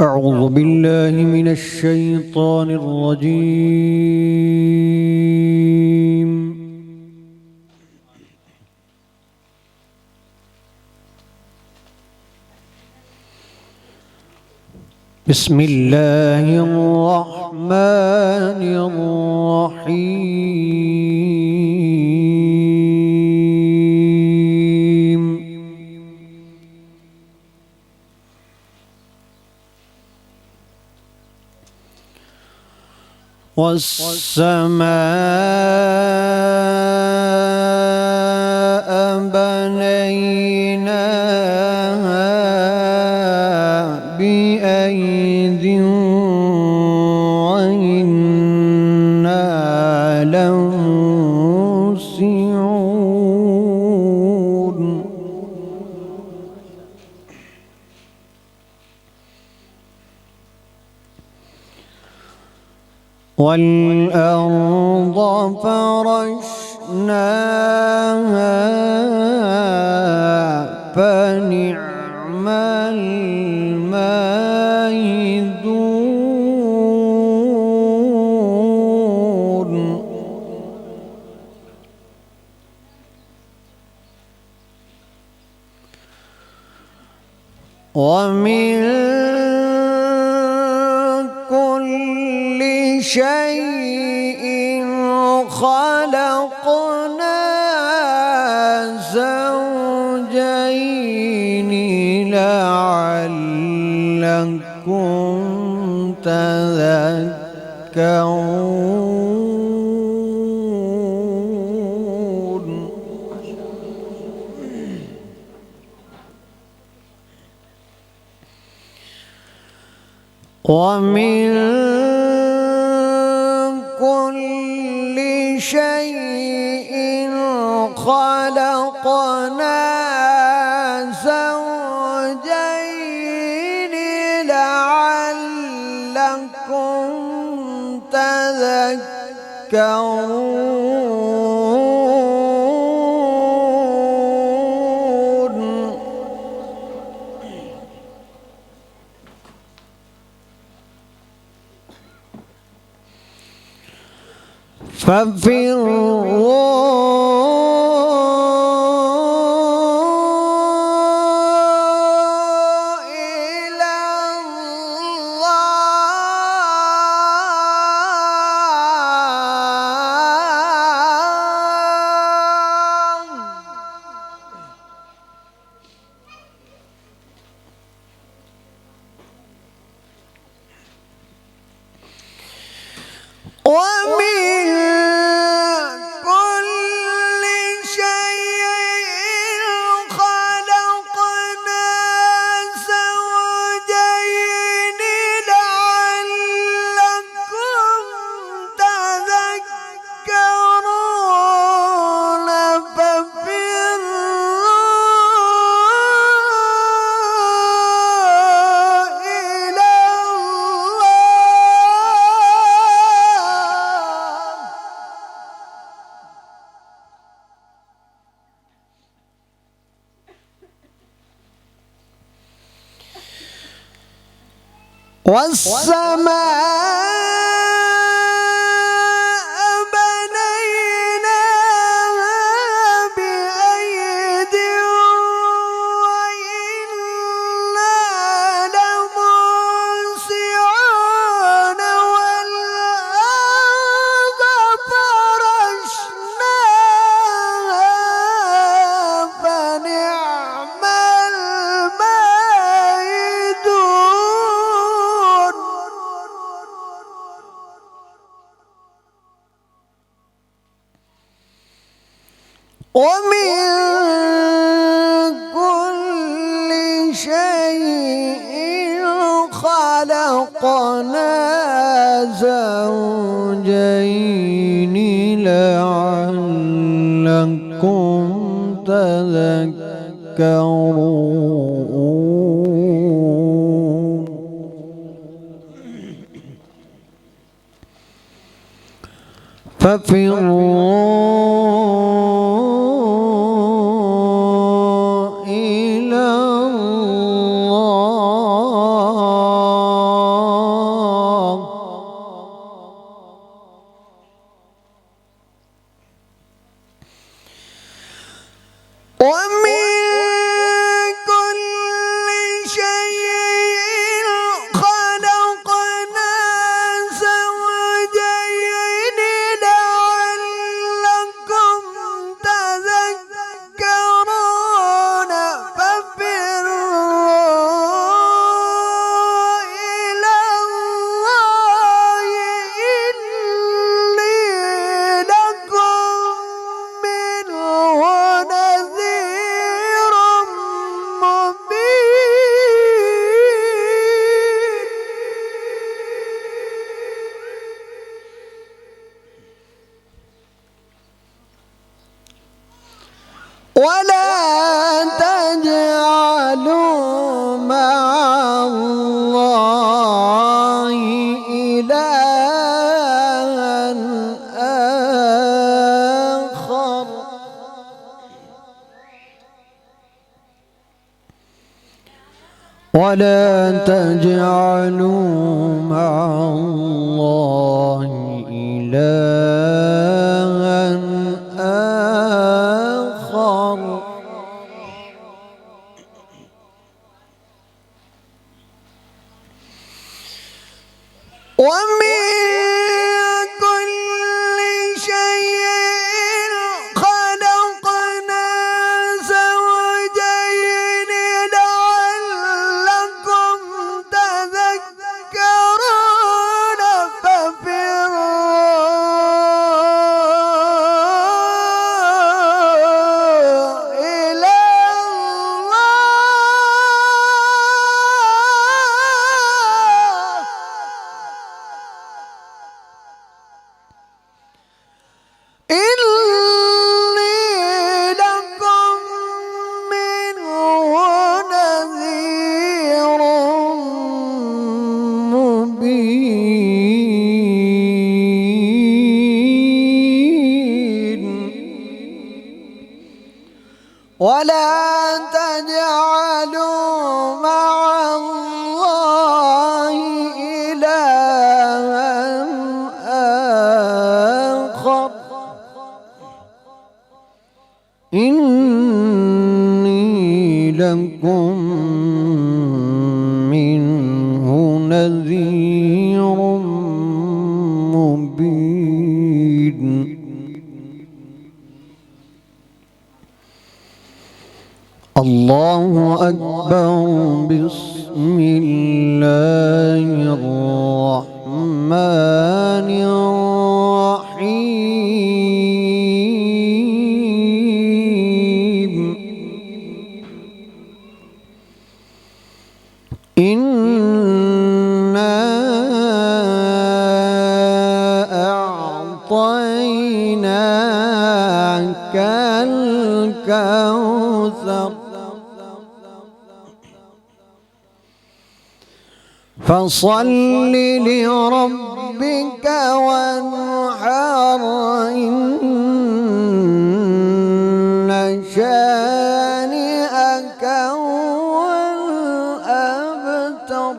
أعوذ بالله من الشيطان الرجيم. بسم الله الرحمن الرحيم. والسماء بنيناها بأيد وإنا لموسعون. والأرض فرشناها فنعم الماهدون. ومن كل شيء خلقنا زوجين لعلكم تذكرون. ومن كل شيء خلقنا زوجين لعلكم تذكرون. ففروا إلى الله. ومن كل شيء خلقنا زوجين لعلكم تذكرون. ففروا إلى والسماء بنيناها بأيد وإنا لموسعون. والأرض فرشناها فنعم الماهدون. ومن كل شيء خلقنا زوجين لعلكم تذكرون. ففروا إلى الله. ولا تجعلوا مع الله إلها آخر ومن كل شيء خلقنا زوجين لعلكم تذكرون ففروا إلى إني لكم منه نذير مبين ولا تجعلوا مع الله إلها آخر إني لكم منه نذير مبين الله أكبر بسم الله الرحمن الرحيم إنا أعطيناك الكوثر فصل لربك وانحر إن شانئك هو الأبتر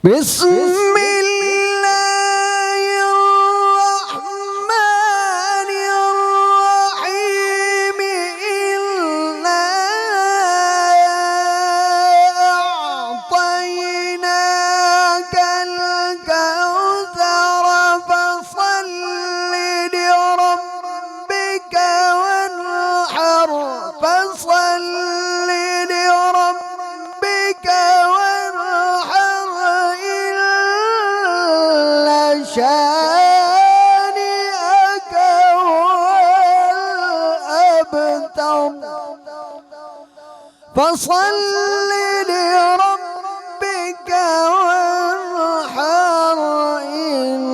بسم الله الرحمن الرحيم إنا أعطيناك الكوثر فصل لربك وانحر فصل لربك شانئك هو الأبتر فصل لربك وانحر إن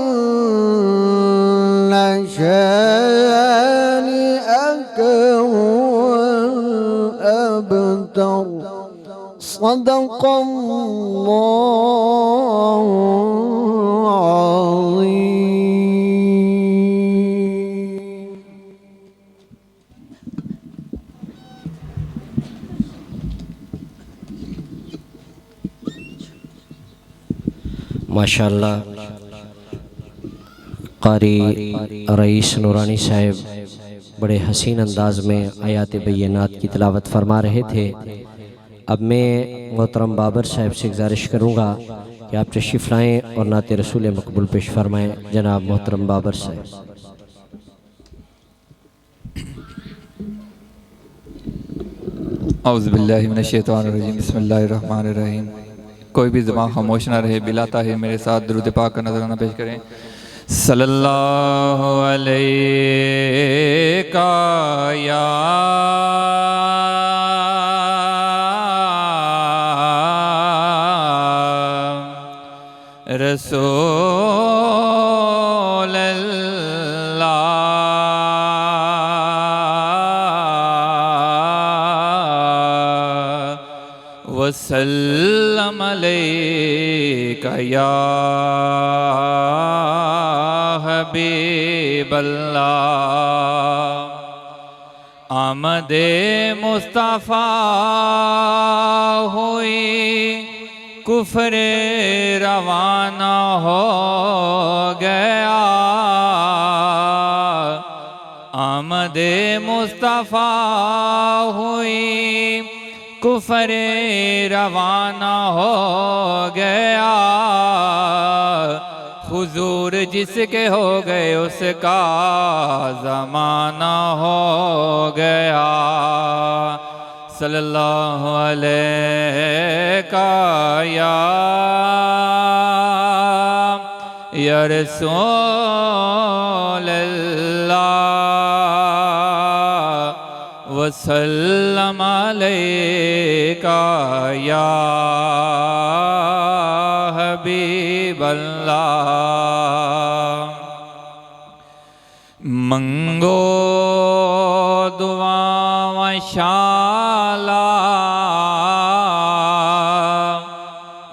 شانئك هو الأبتر صدق الله ماشاءاللہ قاری رئیس نورانی صاحب بڑے حسین انداز میں آیات بینات کی تلاوت فرما رہے تھے۔ اب میں محترم بابر صاحب سے گزارش کروں گا کہ آپ تشریف لائیں اور نعت رسول مقبول پیش فرمائیں۔ جناب محترم بابر صاحب۔ اعوذ باللہ من الشیطان الرجیم بسم اللہ الرحمن الرحیم۔ کوئی بھی زبان خاموش نہ رہے، بلا تاخیر میرے ساتھ درود پاک کا نذرانہ پیش کریں۔ صلی اللہ علیہ یا رسول اللہ وسلم علیک یا حبیب اللہ آمد مصطفیٰ ہوئی کفر روانہ ہو گیا آمد مصطفیٰ ہوئی کفر روانہ ہو گیا حضور جس کے ہو گئے اس کا زمانہ ہو گیا صلی اللہ علیہ یا رسول اللہ وسلم علیکہ یا حبیب اللہ منگو دعا و شالا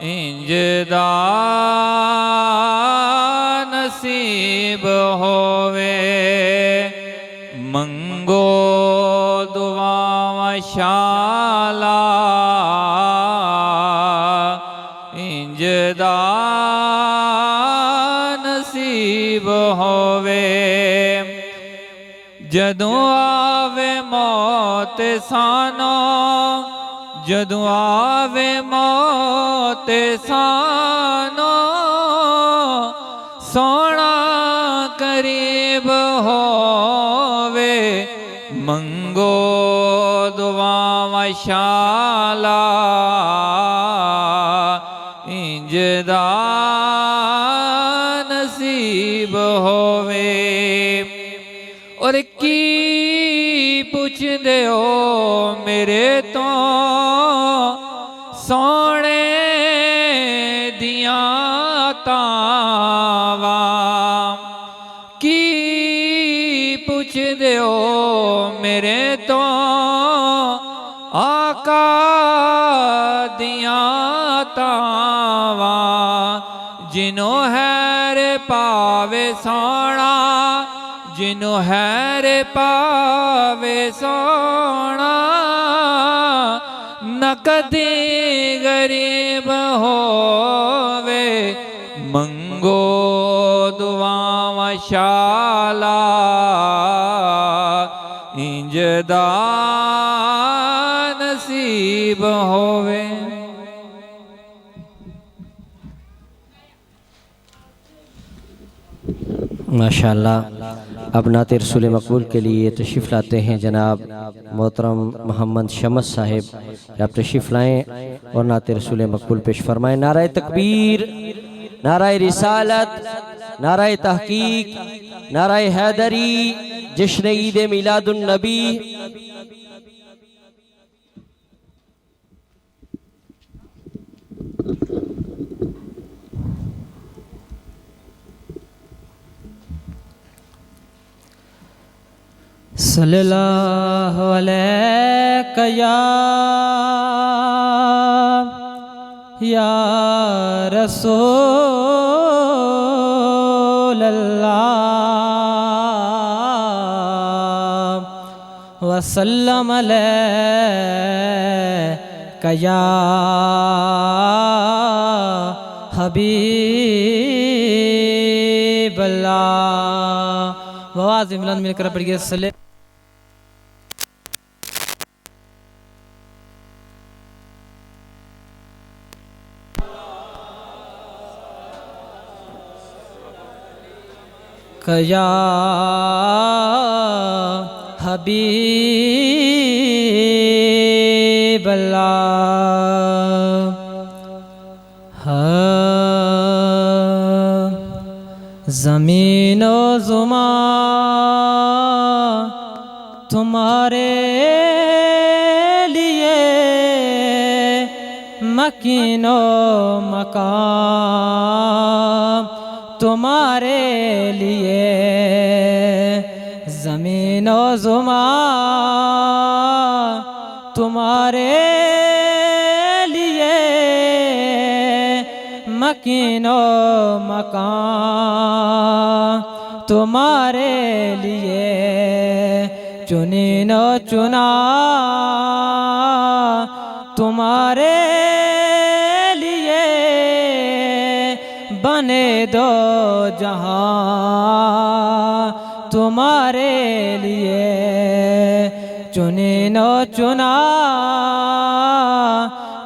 انجدا نصیب ہووے منگو دعا و شالا انجدا نصیب ہووے جدوں آوے موت سانو جدوں آوے موت سانو سونا قریب ہووے منگو دعا و شالا انجدا نصیب ہووے اور کی پوچھ دیو میرے تو سونے دیاں تاواں کی پوچھ دیو میرے تو آقا دیاں تاواں جنوں حیر پاوے سونا جنوں حیر پاوے سونا نہ کدی غریب ہووے منگو دعا و شالا انجدا نصیب ہووے ماشاءاللہ اب نعت رسول مقبول کے لیے تشریف لاتے ہیں جناب محترم محمد شمس صاحب آپ تشریف لائیں اور نعت رسول مقبول پیش فرمائیں نعرہ تکبیر نعرہ رسالت نعرہ تحقیق نعرہ حیدری جشن عید میلاد النبی صلی اللہ علیہ یا رسول اللہ وسلم علیہ یا حبیب اللہ وواز ملان مل کر پڑھئے صلی یا حبیب اللہ زمین و زمان تمہارے لیے مکین و مقام تمہارے لیے زمین و زمان تمہارے لیے مکین و مکان تمہارے لیے چنین و چنا تمہارے لیے بنے دو جہاں تمہارے لیے چنین و چنا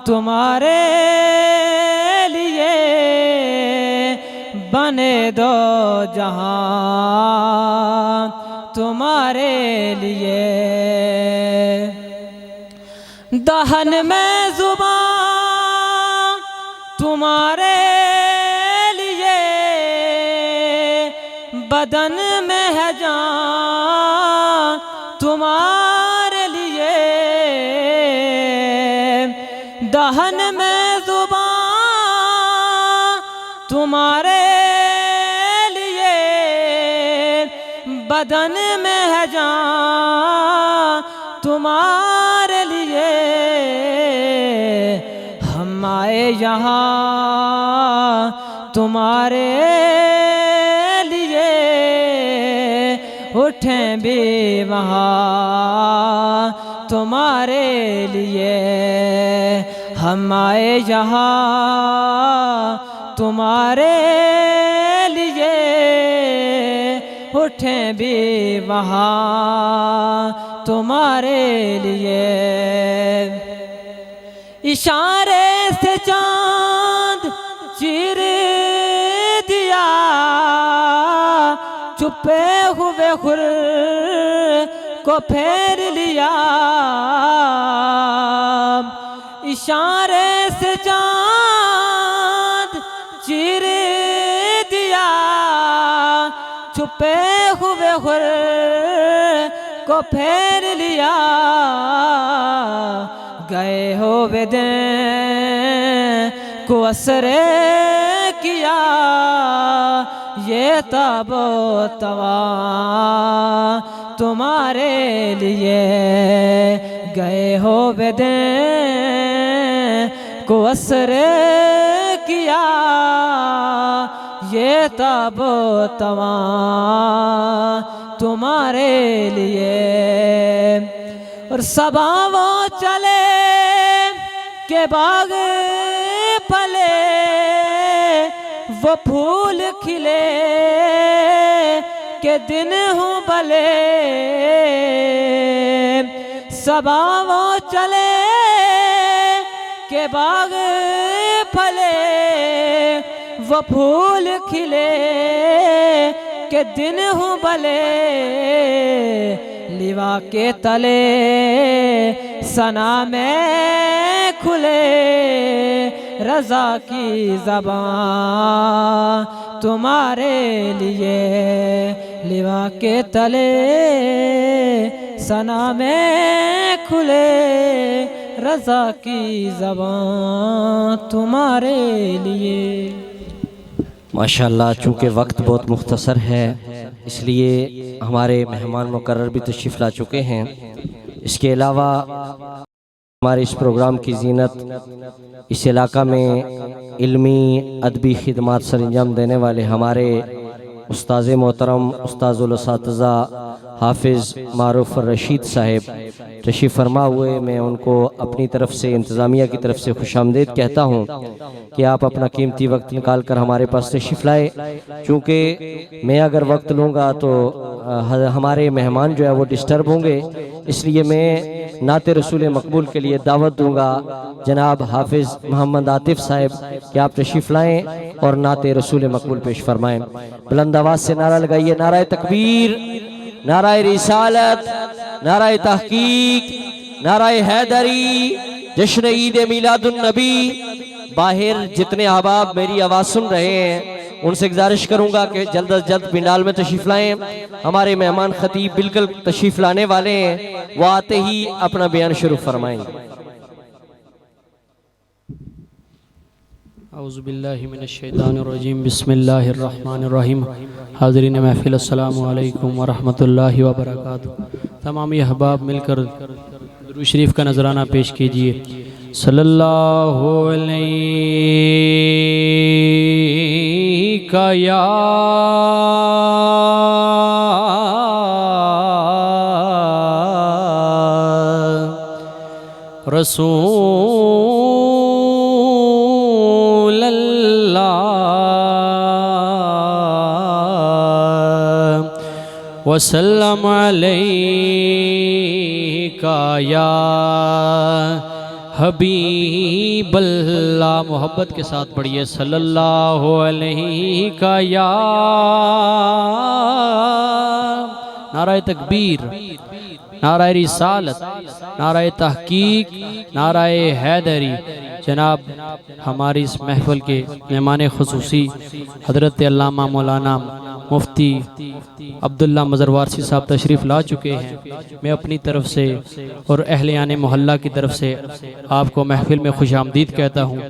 تمہارے لیے بنے دو جہاں تمہارے لیے دہن میں زبان تمہارے لیے بدن میں ہے جان تمہارے لیے دہن میں زبان تمہارے لیے بدن میں ہے جان تمہارے لیے ہم آئے یہاں تمہارے لیے اٹھیں بھی وہاں تمہارے لیے ہم آئے یہاں تمہارے لیے اٹھیں بھی وہاں تمہارے لیے اشارے سے چاند چیر دیا چھپے ہوئے خور کو پھیر لیا اشارے سے چاند چیر دیا چھپے ہوئے خور کو پھیر لیا گئے ہوئے دن کو اثر کیا یہ تاب و توا تمہارے لیے گئے ہوئے دن کو اثر کیا یہ تاب و توا تمہارے لیے اور صبا وہ چلے کہ باغ پھلے وہ پھول کھلے کہ دن ہوں بلے صبا وہ چلے کہ باغ پھلے وہ پھول کھلے کہ دن ہوں بلے لیوا کے تلے ثنا میں کھلے رضا کی زبان تمہارے لیے لیوا کے تلے ثنا میں کھلے رضا کی زبان تمہارے لیے ماشاءاللہ چونکہ وقت بہت مختصر ہے اس لیے ہمارے مہمان مقرر بھی تشریف لا چکے ہیں اس کے علاوہ ہمارے اس پروگرام کی زینت اس علاقہ میں علمی ادبی خدمات سر انجام دینے والے ہمارے استاذ محترم استاذ الاساتذہ حافظ معروف الرشید صاحب تشریف فرما ہوئے میں ان کو اپنی طرف سے انتظامیہ کی طرف سے خوش آمدید کہتا ہوں کہ آپ اپنا قیمتی وقت نکال کر ہمارے پاس تشریف لائے چونکہ میں اگر وقت لوں گا تو ہمارے مہمان جو ہے وہ ڈسٹرب ہوں گے اس لیے میں نعت رسول مقبول کے لیے دعوت دوں گا جناب حافظ محمد عاطف صاحب کہ آپ تشریف لائیں اور نعت رسول مقبول پیش فرمائیں بلند آواز سے نعرہ لگائیے نعرہ تکبیر نعرہ رسالت نعرہ تحقیق نعرہ حیدری جشن عید میلاد النبی باہر جتنے احباب میری آواز سن رہے ہیں ان سے گزارش کروں گا کہ جلد از جلد پنڈال میں تشریف لائیں ہمارے مہمان خطیب بالکل تشریف لانے والے ہیں وہ آتے ہی اپنا بیان شروع فرمائیں گے اعوذ باللہ من الشیطان الرجیم بسم اللہ الرحمن الرحیم حاضرین محفل السلام علیکم ورحمۃ اللہ وبرکاتہ تمامی احباب مل کر درود شریف کا نذرانہ پیش کیجئے صلی اللہ علیہ یا رسول اللہ وسلم علیکا یا حبیب اللہ. محبت کے ساتھ پڑھیے صلی اللہ علیہ یا. نعرہ تکبیر، نعرہ رسالت، نعرہ تحقیق، نعرہ حیدری. جناب ہماری اس محفل کے مہمان خصوصی حضرت علامہ مولانا مفتی عبداللہ مزروارسی صاحب تشریف لا چکے ہیں. میں اپنی طرف سے اور اہلیان محلہ کی طرف سے آپ کو محفل میں خوش آمدید کہتا ہوں.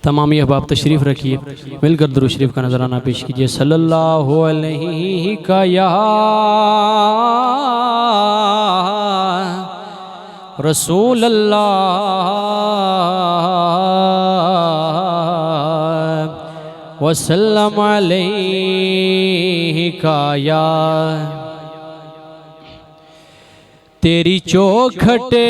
تمام احباب تشریف رکھیے، مل کر درود شریف کا نذرانہ پیش کیجئے. صلی اللہ علیہ یا رسول اللہ وسلم علیہ یا. تیری چوکھٹے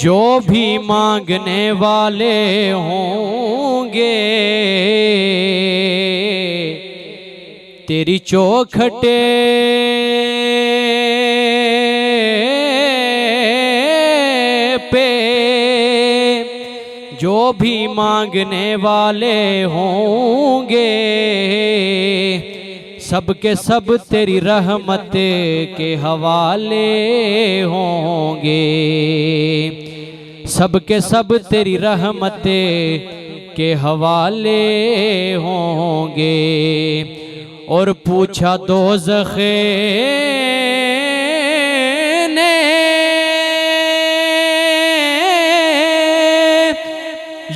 جو بھی مانگنے والے ہوں گے، تیری چوکھٹے پہ جو بھی مانگنے والے ہوں گے، سب کے سب تیری رحمت کے حوالے ہوں گے. سب کے سب تیری رحمت کے حوالے ہوں گے. اور پوچھا دوزخ نے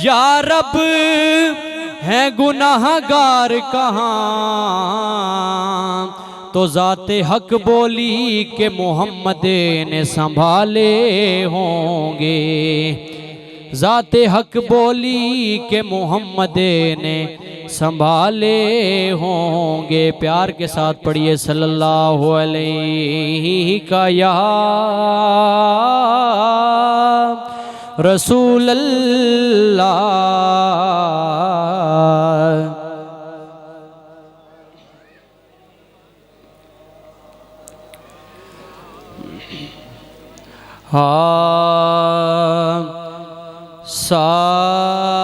یا رب ہے گناہگار کہاں؟ تو ذات حق بولی کہ محمد نے سنبھالے ہوں گے. ذات حق بولی کہ محمد نے سنبھالے ہوں گے. پیار کے ساتھ پڑھیے صلی اللہ علیہ یا رسول اللہ.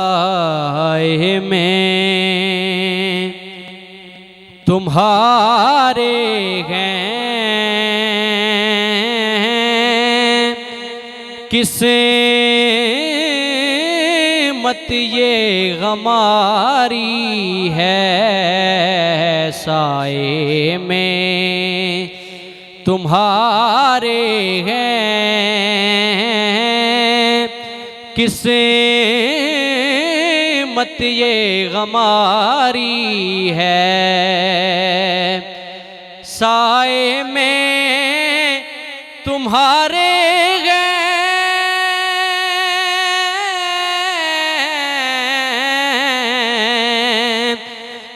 سائے میں تمہارے ہیں، قسمت یہ غماری ہے. سائے میں تمہارے ہیں، قسمت یہ غماری ہے. سائے میں تمہارے ہیں،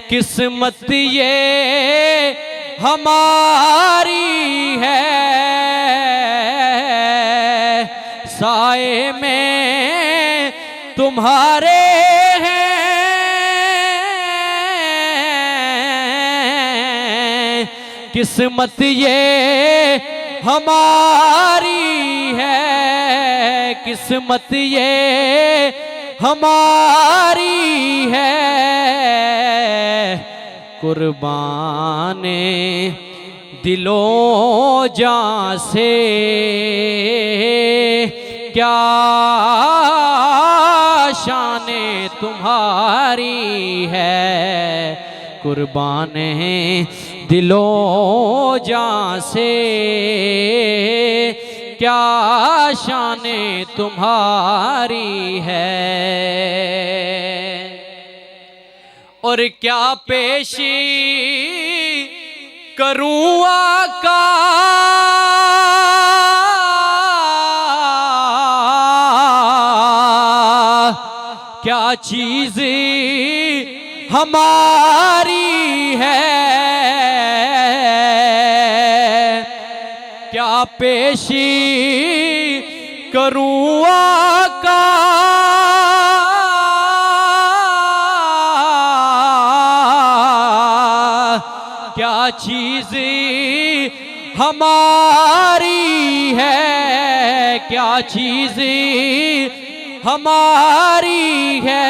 قسمت یہ ہماری ہے. سائے میں تمہارے ہیں، قسمت یہ ہماری ہے. قسمت یہ ہماری ہے. قربان دلوں جان سے کیا شان تمہاری ہے. قربان دلوں جان سے کیا شان تمہاری ہے. اور کیا پیش کروں آقا کیا چیز ہماری ہے کیا پیش کروں آقا کیا چیز ہماری ہے کیا چیز ہماری ہے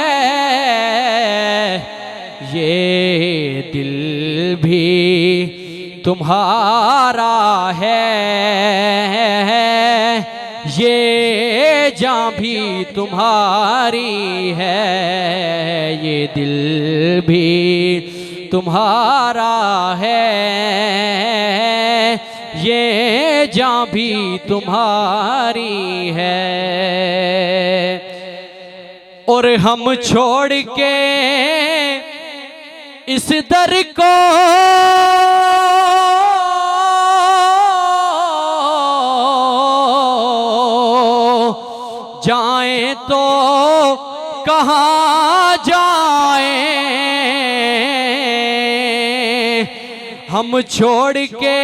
یہ دل بھی تمہارا ہے یہ جاں بھی تمہاری ہے یہ دل بھی تمہارا ہے یہ جاں بھی تمہاری ہے اور ہم چھوڑ کے اس در کو جائیں تو کہاں جائیں ہم چھوڑ کے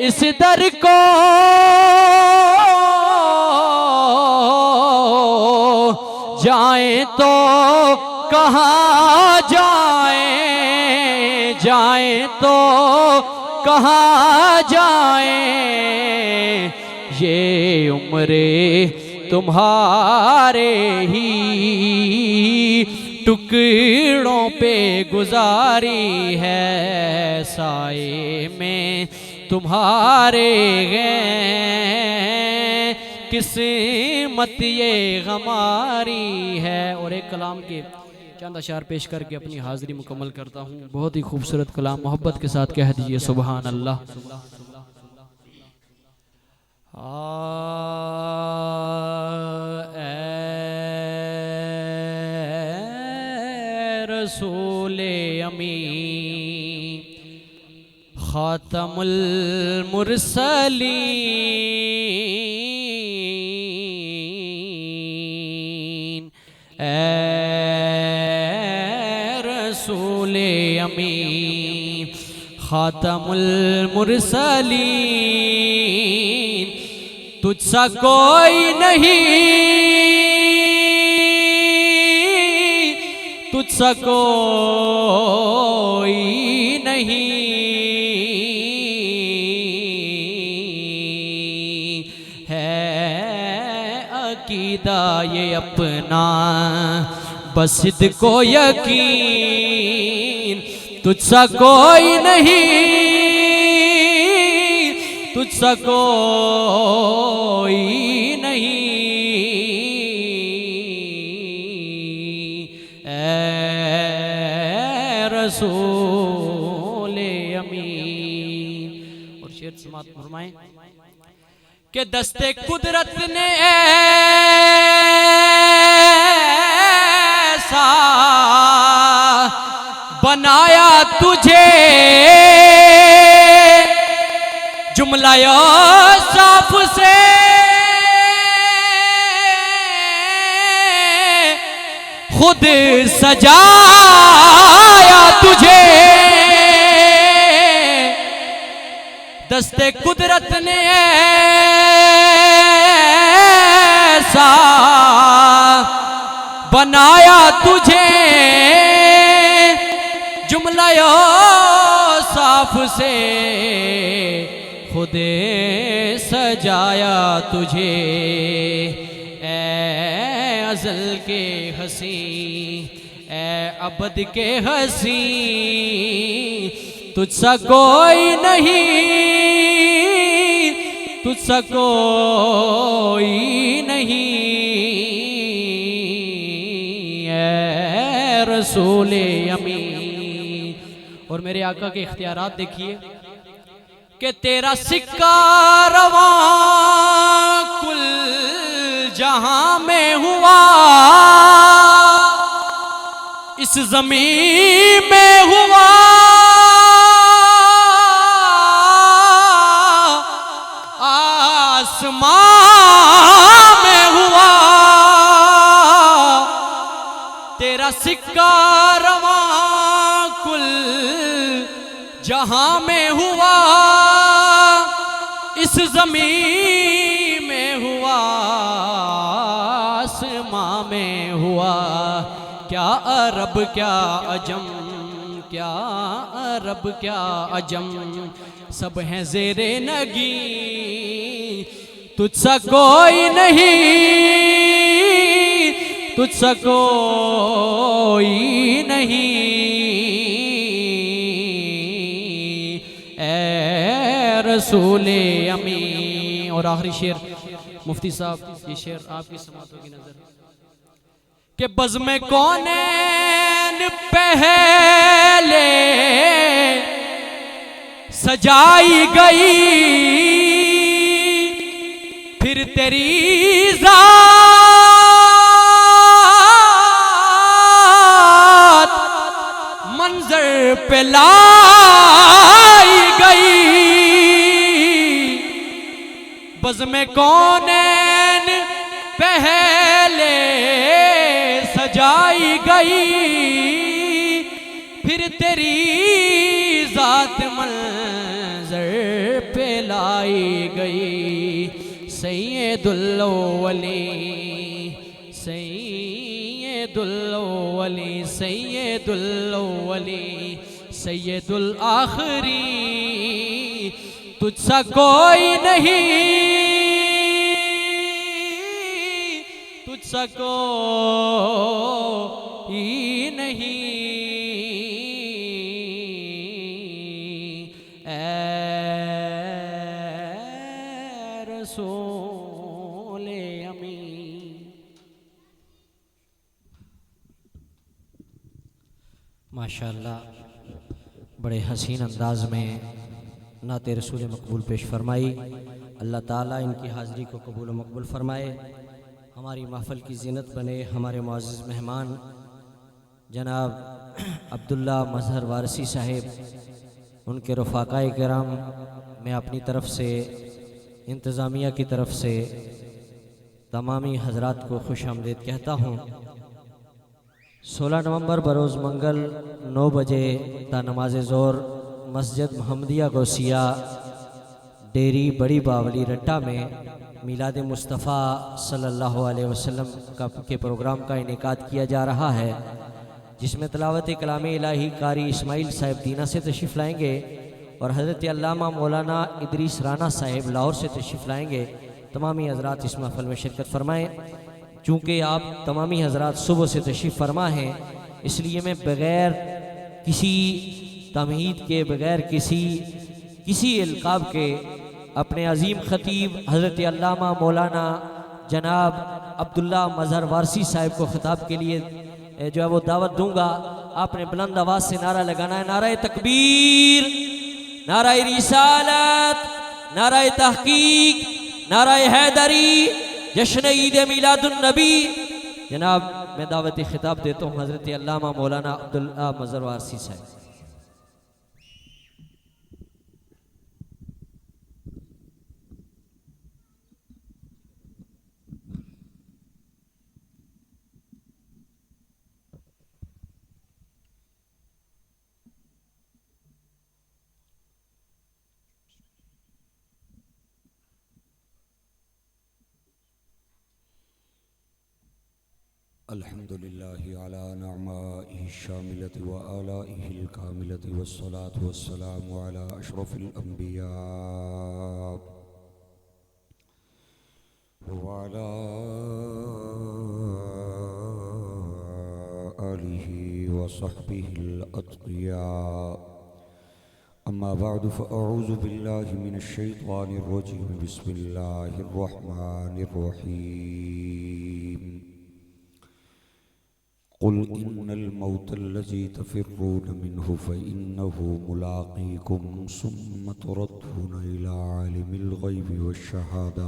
اس در کو جائیں تو کہاں جائیں جائیں تو کہاں جائیں یہ عمر تمہارے ہی ٹکڑوں پہ گزاری ہے سائے میں تمہارے ہیں قسمت یہ ہماری ہے اور ایک کلام کے چند اشعار پیش کر کے اپنی حاضری مکمل کرتا ہوں بہت ہی خوبصورت کلام محبت کے ساتھ کہہ دیجئے سبحان اللہ اے رسول امین خاتم المرسلین اے رسول امین خاتم المرسلین تجھ سا کوئی نہیں تجھ سا کوئی نہیں عقیدہ یہ اپنا بس صدق کو یقین تجھ سا کوئی نہیں تجھ سا کوئی نہیں اے رسول امین اور شعر سماعت فرمائیں کہ دست قدرت نے ایسا بنایا تجھے جملہ اوصاف سے خود سجایا تجھے دست قدرت نے ایسا بنایا تجھے جملہ اوصاف سے خود سجایا تجھے اے ازل کے حسین اے ابد کے حسین تجھ سا کوئی نہیں تجھ سا کوئی نہیں اے رسول امین اور میرے آقا کے اختیارات دیکھیے کہ تیرا سکہ رواں کل جہاں میں ہوا اس زمین میں ہوا آسمان میں ہوا تیرا سکہ رواں کل جہاں میں ہوا اس زمین میں ہوا آسمان میں ہوا کیا عرب کیا عجم کیا عرب کیا عجم سب ہیں زیر نگی تجھ سا کوئی نہیں تجھ سا کوئی نہیں اے رسول امین۔ اور آخری شعر مفتی صاحب یہ شعر آپ کی سماعتوں کی نظر کہ بزم کونین پہلے سجائی گئی پھر تیری ذات منظر پہ لائی گئی بزم کونین پہلے سجائی گئی پھر تیری ذات منظر پہ لائی گئی سید الاولین سید الاولین سید الاولین سید الآخرین تجھ سا کوئی نہیں تجھ سا کوئی نہیں رسول امین۔ ماشاءاللہ بڑے حسین انداز میں نعت رسول مقبول پیش فرمائی۔ اللہ تعالیٰ ان کی حاضری کو قبول و مقبول فرمائے، ہماری محفل کی زینت بنے۔ ہمارے معزز مہمان جناب عبداللہ مظہر وارثی صاحب، ان کے رفقائے کرام، میں اپنی طرف سے انتظامیہ کی طرف سے تمامی حضرات کو خوش آمدید کہتا ہوں۔ 16 نومبر بروز منگل 9 بجے تا نماز ظہر مسجد محمدیہ گوسیہ ڈیری بڑی باولی رٹا میں میلاد مصطفیٰ صلی اللہ علیہ وسلم کے پروگرام کا انعقاد کیا جا رہا ہے، جس میں تلاوت کلام الہی قاری اسماعیل صاحب دینہ سے تشریف لائیں گے اور حضرت علامہ مولانا ادریس رانا صاحب لاہور سے تشریف لائیں گے۔ تمامی حضرات اس محفل میں شرکت فرمائیں۔ چونکہ آپ تمامی حضرات صبح سے تشریف فرما ہیں، اس لیے میں بغیر کسی تمہید کے، بغیر کسی القاب کے اپنے عظیم خطیب حضرت علامہ مولانا جناب عبداللہ مظہر وارثی صاحب کو خطاب کے لیے جو ہے وہ دعوت دوں گا۔ آپ نے بلند آواز سے نعرہ لگانا ہے، نعرہ تکبیر، نعرہ رسالت، نعرہ تحقیق، نعرہ حیدری، جشن عید میلاد النبی۔ جناب میں دعوت خطاب دیتا ہوں حضرت علامہ مولانا عبداللہ مظہر وارثی صاحب۔ الحمد لله على نعمائه الشاملة وآلائه الكاملة والصلاة والسلام على أشرف الأنبياء وعلى آله وصحبه الأتقياء أما بعد فأعوذ بالله من الشيطان الرجيم بسم الله الرحمن الرحيم قل إن الموت الذي تفرون منه فإنه ملاقيكم ثم تردون إلى عالم الغيب والشهادة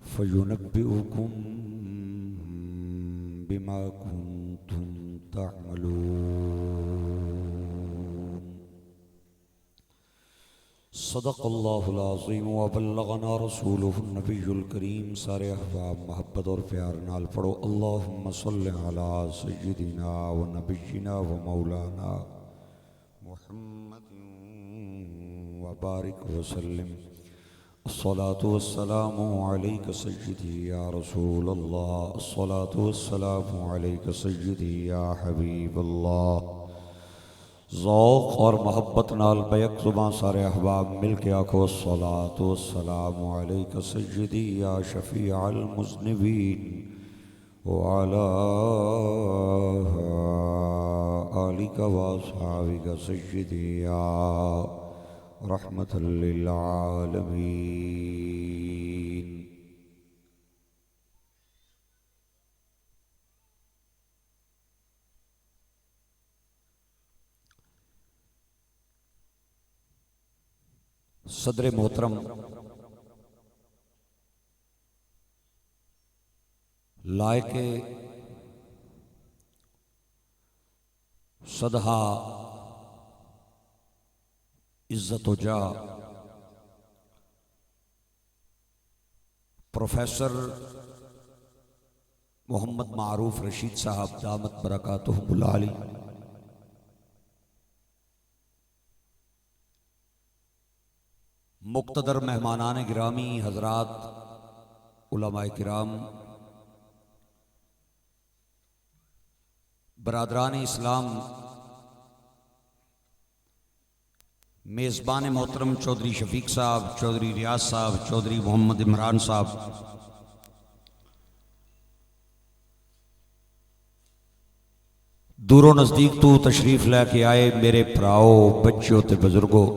فينبئكم بما كنتم تعملون صدق اللہ العظیم وبلغنا رسولہ النبی الکریم. سارے احباب محبت اور پیار نال پڑھو اللہم صلی علی سیدنا و نبینا و مولانا محمد وبارک وسلم. الصلاة والسلام علیک سیدی یا رسول اللہ، الصلاة والسلام علیک سیدی یا حبیب اللہ. ذوق اور محبت نال بیک زباں سارے احباب مل کے آکھو الصلاة والسلام علیک سیدی یا شفیع المذنبین وعلی آلک واصحابک سیدی یا رحمت للعالمین. صدر محترم لائق صدہا عزت و جاہ پروفیسر محمد معروف رشید صاحب دامت برکاتہم العالی، مقتدر مہمانان گرامی حضرات، علماء کرام، برادران اسلام، میزبان محترم چودھری شفیق صاحب، چودھری ریاض صاحب، چودھری محمد عمران صاحب، دور و نزدیک تو تشریف لے کے آئے میرے پراؤ، بچوں تے بزرگوں.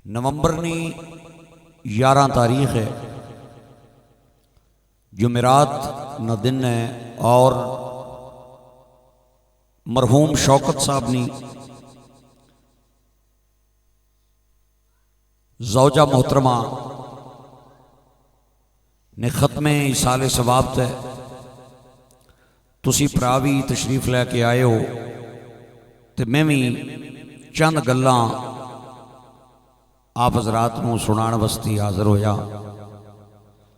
نومبر نی 11 تاریخ ہے، جمعرات نہ دن ہے، اور مرحوم شوکت صاحب نے زوجہ محترمہ نے ختم ایصال ثواب تے تسی پراوی تشریف لے کے آئے ہو تے میں بھی چند گلاں آپ حضرات نو سنان وسطی حاضر ہویا.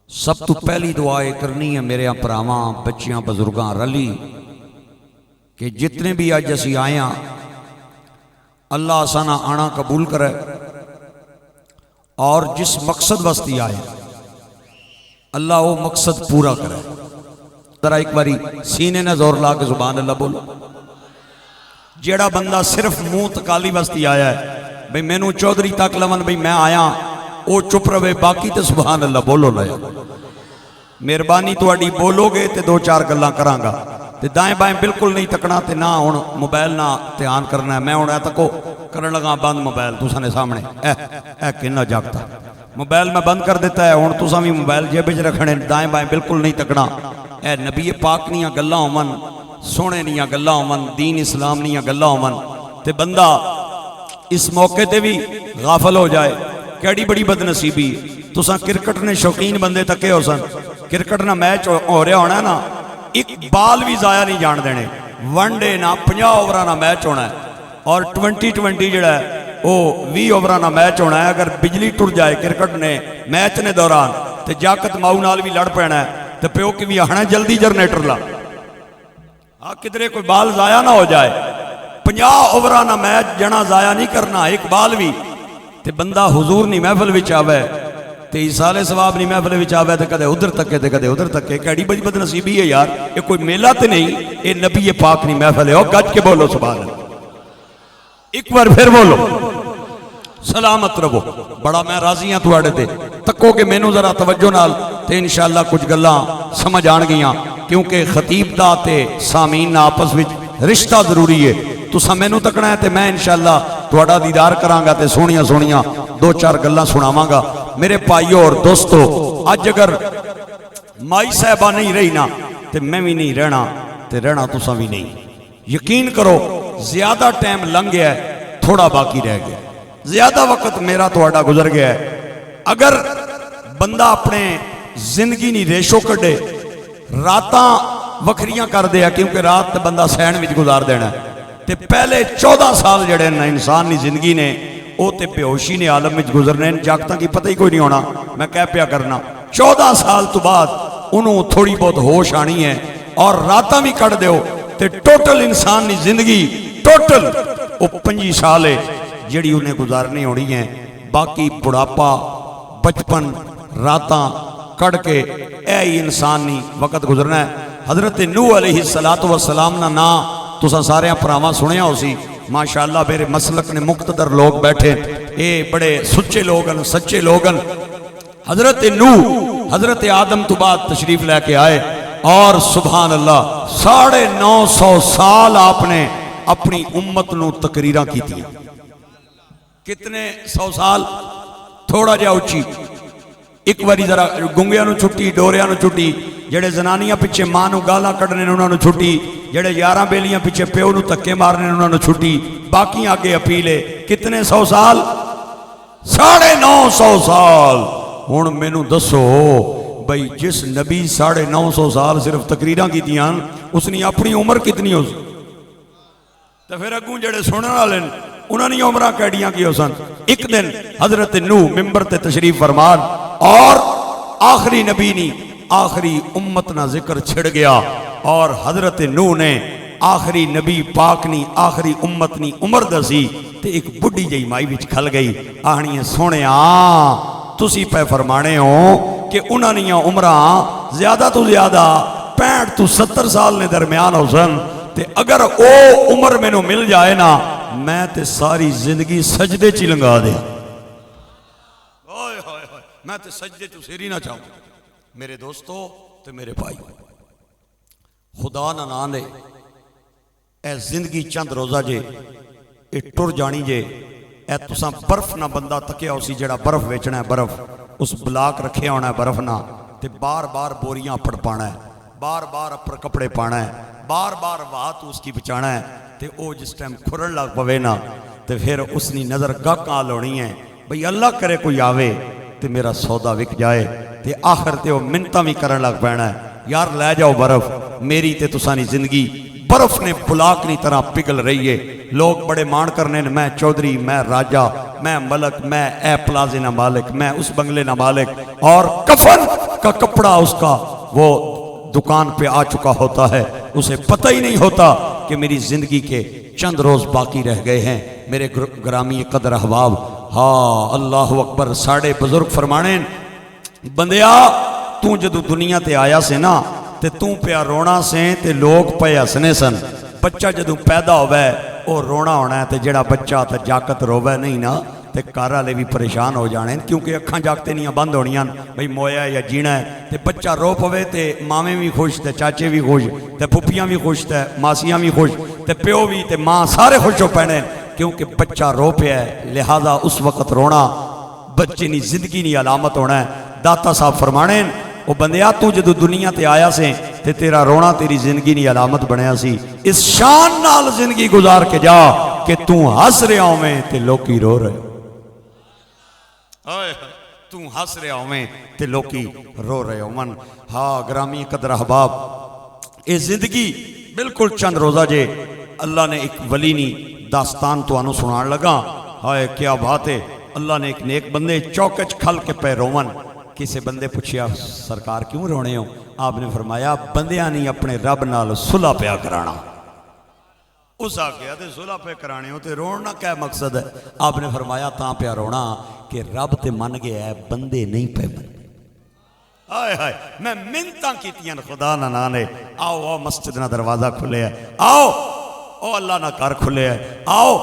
سب تو پہلی دعا یہ کرنی ہے میرے پراواں بچیاں بزرگاں رلی کہ جتنے بھی آج اسی آئے ہیں اللہ سانا آنا قبول کرے، اور جس مقصد وسطی آئے اللہ وہ مقصد پورا کرے. ذرا ایک باری سینے نے زور لا کے سبحان اللہ بولو. جیڑا بندہ صرف منہ تکالی وسطی آیا ہے بھئی میں نو چودھری تک لون بھئی میں آیا او چپ روے، باقی تے سبحان اللہ بولو لیا. مہربانی تواڈی بولو گے تے 2-4 گلاں کراں گا. تے دائیں بائیں بالکل نہیں تکنا تے نہ ہن موبائل نہ دھیان کرنا ہے. میں ہن اے تکو کرن لگا بند موبائل تساں نے سامنے اے کنا جاگتا موبائل میں بند کر دیتا ہے. ہن تساں بھی موبائل جیب وچ رکھنے، دائیں بائیں بالکل نہیں تکنا. اے نبی پاک نیاں گلاں ہون، سونے نیاں گلاں ہون، دین اسلام نیاں گلاں ہون تے بندہ اس موقع تے بھی غافل ہو جائے. کیڑی بڑی بد نصیبی. تساں کرکٹ نے شوقین بندے تکے ہو سن، کرکٹ نہ میچ ہو رہا ہونا ہے نا، ایک بال بھی ضائع نہیں جان دینے. ون ڈے نہ 50 اووراں نہ میچ ہونا ہے، اور 20-20 جڑا ہے وہ 20 اووراں نہ میچ ہونا ہے. اگر بجلی ٹر جائے کرکٹ نے میچ نے دوران تے جاکت ماؤ نال بھی لڑ پینا ہے تے پیو کی بھی آنا جلدی جنریٹر لا کدھرے کوئی بال ضائع نہ ہو جائے. 50 اووراں نہ میچ جنا ضائع نہیں کرنا ایک بال بھی. تے بندہ حضور نہیں محفل وچ آوے تے ایصال ثواب نہیں محفل وچ آوے تے کدے ادھر تکے تے کدے ادھر تکے. کیڑی بڑی بد نصیبی ہے یار. یہ کوئی میلہ تے نہیں، یہ نبی پاک نہیں محفل ہے. او گج کے بولو سبحان اللہ. ایک بار پھر بولو سلامت رہو. بڑا میں راضی ہاں تواڈے تے. تکو کہ مینوں ذرا توجہ نال تے انشاءاللہ کچھ گلاں سمجھ آن گیاں، کیونکہ خطیب دا تے سامعین آپس وچ رشتہ ضروری ہے. تساں مینوں تکنا ہے تے میں انشاءاللہ تواڈا دیدار کراں گا تے سونیاں 2-4 گلاں سناواں گا. میرے بھائیو اور دوستو، اج اگر مائی صاحبہ نہیں رہی نا تے میں بھی نہیں رہنا تے رہنا تساں بھی نہیں. یقین کرو زیادہ ٹائم لنگ گیا ہے، تھوڑا باقی رہ گیا. زیادہ وقت میرا تواڈا گزر گیا ہے. اگر بندہ اپنے زندگی نہیں ریشو کڈے، راتاں وکھریاں کر دیا کیونکہ رات تے بندہ سہن وچ گزار دینا ہے تے پہلے 14 سال جڑے نا انسان دی زندگی نے وہ تے بے ہوشی نے عالم وچ گزرنے جاگتاں کی پتہ ہی کوئی نہیں ہونا میں کہہ پیا کرنا 14 سال تو بعد انہوں تھوڑی بہت ہوش آنی ہے اور راتاں بھی کٹ دیو تے ٹوٹل انسان دی زندگی ٹوٹل وہ 25 سال ہے جڑی انہیں گزارنی ہونی ہے باقی بڑھاپا بچپن راتاں کٹ کے اے ہی انسان نہیں وقت گزرنا ہے حضرت نوح علیہ السلام نا نا تساں سارے پراواں سنیا ہو سی ماشاءاللہ میرے مسلک نے مقتدر لوگ بیٹھے اے بڑے سچے لوگن سچے لوگن حضرت نوح حضرت آدم تو بعد تشریف لے کے آئے اور سبحان اللہ 950 سال آپ نے اپنی امت نو تقریراں کی تھی کتنے 100 سال تھوڑا جا اچھی ایک باری ذرا گنگیاں نو چھٹی ڈوریاں نو چھٹی جڑے زنانیاں پیچھے ماں نو گالاں کڈنے انہاں نو چھٹی جڑے 11 بیلیاں پیچھے پیو نو تکے مارنے انہاں نو چھٹی باقی آگے اپیلے کتنے 100 سال 950 سال ہن مینوں دسو بھئی جس نبی 950 سال صرف تقریراں کیتیاں اس نے اپنی عمر کتنی ہو تو پھر اگوں جڑے سننے والے انہاں نے عمرہ کیڑیاں کی ہو سن ایک دن حضرت نوح ممبر تے تشریف فرمان اور آخری نبی نی آخری امت نہ ذکر چھڑ گیا اور حضرت نوح نے آخری نبی پاک نی آخری امت نی عمر دسی تے ایک بڑی جئی مائی وچ کھل گئی آہنی سونے تسی پہ فرمانے ہو کہ انہاں نے عمرہ زیادہ تو زیادہ 65 تو 70 سال نے درمیان ہو سن تے اگر او عمر میں نو مل جائے نا میں تے ساری زندگی سجدے چی لنگا دے میں تے سجدے تو سیری نہ چاہوں میرے دوستو تے میرے بھائی خدا نہ نانے اے زندگی چند روزہ جے اے ٹر جانی جے اے تساں برف نہ بندہ تکیا اسی جڑا برف ویچنا ہے برف اس بلاک رکھے ہونا ہے برف نہ تے بار بار بوریاں پڑ پانا ہے بار بار اپر کپڑے پانا ہے بار بار وات اس کی بچانا ہے تے او جس ٹائم کھرن لگ پوے نا تے پھر اس نی نظر گاہ کال ہونی ہے بھئی اللہ کرے کوئی آوے تے میرا سودا وک جائے تے آخر تے وہ منتاں بھی کرن لگ پینا ہے یار لے جاؤ برف میری تے تسانی زندگی برف نے بلاک نی طرح پگھل رہی ہے لوگ بڑے مان کرنے میں چودھری میں راجہ میں ملک میں اے پلازے نہ مالک میں اس بنگلے نہ مالک اور کفن کا کپڑا اس کا وہ دکان پہ آ چکا ہوتا ہے اسے پتہ ہی نہیں ہوتا کہ میری زندگی کے چند روز باقی رہ گئے ہیں میرے گرامی قدر احباب ہاں اللہ اکبر ساڑھے بزرگ فرمانے بندیا تو جدو دنیا تے آیا سے نا تے تو پیا رونا سے تے لوگ پہ ہسنے سن بچہ جدو پیدا ہوئے او رونا ہونا ہے تے جڑا بچہ تے جاکت روے نہیں نا تے کارا لے بھی پریشان ہو جانے کیونکہ اکھاں جاکتے نہیں بند ہونیاں بھئی مویا یا جینا ہے تے بچہ رو پوے تے مامے بھی خوش تے چاچے بھی خوش تے پھپیاں بھی خوش تے ماسیاں بھی خوش تے پیو بھی تے ماں سارے خوش ہو پینے کیونکہ بچہ رو پیا ہے لہذا اس وقت رونا بچے نی زندگی نی علامت ہونا ہے داتا صاحب فرمانے وہ بندیا تو جدو دنیا تے آیا سے تے تیرا رونا تیری زندگی نی علامت بنیا سی اس شان نال زندگی گزار کے جا کہ تو ہس رہا ہوں میں تے لوکی رو رہے تو ہس رہا ہوں میں تے لوکی رو رہے ہو من ہاں گرامی قدر احباب اے زندگی بالکل چند روزہ جے اللہ نے ایک ولی نی داستان تو آنو سنان لگا ہائے کیا بات ہے اللہ نے ایک نیک بندے چوکچ کھل کے پہ رومن کسی بندے پوچھیا سرکار کیوں رونے ہو آپ نے فرمایا بندیاں نہیں اپنے رب نال صلح پیا کرانا اس آگیا تے صلح پہ کرانے ہو تے رونا کیا مقصد ہے آپ نے فرمایا تاں پیا رونا کہ رب تے من گیا ہے بندے نہیں پہ من آئے آئے میں منتاں کیتیاں خدا نہ نانے آؤ آؤ مسجد نہ دروازہ کھلے ہے آؤ او اللہ نہ کار کھلے ہے آؤ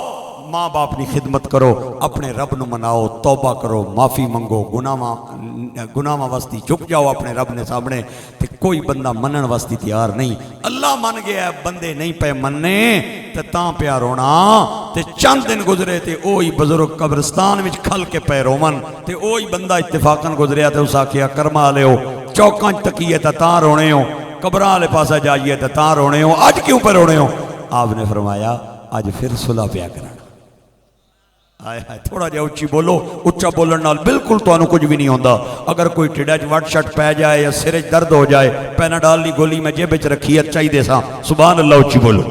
ماں باپ نی خدمت کرو اپنے رب نو مناؤ توبہ کرو معافی منگو گناہ واسطی جھک جاؤ اپنے رب نے سامنے تے کوئی بندہ منن واسطی تیار نہیں اللہ من گیا ہے بندے نہیں پہ مننے تے تاں پیا رونا تے چند دن گزرے تے اوہی بزرگ قبرستان وچ کھل کے پہ رومن تے اوہی بندہ اتفاقاً گزریا تے اسا کیا کرما لے ہو چوکاں تکیے تے تاں رونے ہو قبراں والے پاسا جائیے تے تاں رونے ہو آج کیوں پہ رونے ہو آپ نے فرمایا آج پھر صلح پیا کرانا آئے ہائے تھوڑا جہا اچھی بولو، اچھا بولن نال بالکل تانوں کچھ بھی نہیں ہوندا۔ اگر کوئی ٹھڈا چ وٹ شٹ پی جائے یا سر چ درد ہو جائے، پیناڈال دی گولی میں جیب وچ رکھی ہے چاہیے سا، سبحان اللہ اچھی بولو۔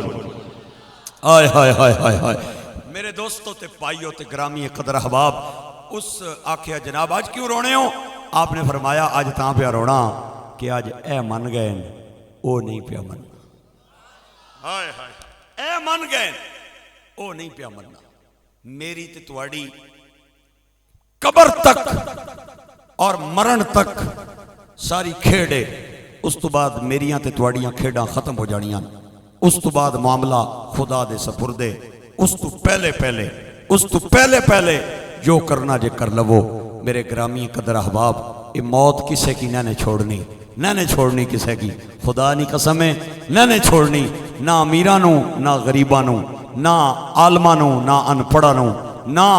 آئے ہائے ہائے ہائے ہائے میرے دوستوں تے پائیو تے گرامی قدر احباب، اس آکھیا جناب آج کیوں رونے ہو؟ آپ نے فرمایا آج تاں پہ رونا کہ آج اے من گئے او نہیں پیا من، ہائے ہائے اے من گئے او نہیں پیا مننا۔ میری تے تواڈی قبر تک اور مرن تک ساری کھیڑے، اس تو بعد میریاں تے تواڈیاں کھیڑاں ختم ہو جانیاں، اس تو بعد معاملہ خدا دے سپردے، اس تو پہلے پہلے جو کرنا جے کر لو۔ میرے گرامی قدر احباب، یہ موت کسے کی نہ نے چھوڑنی کسے کی، خدا نہیں قسم ہے نہ نے چھوڑنی، نہ امیرانوں نہ غریبانوں، نہ عالمانوں نہ انپڑھانوں، نہ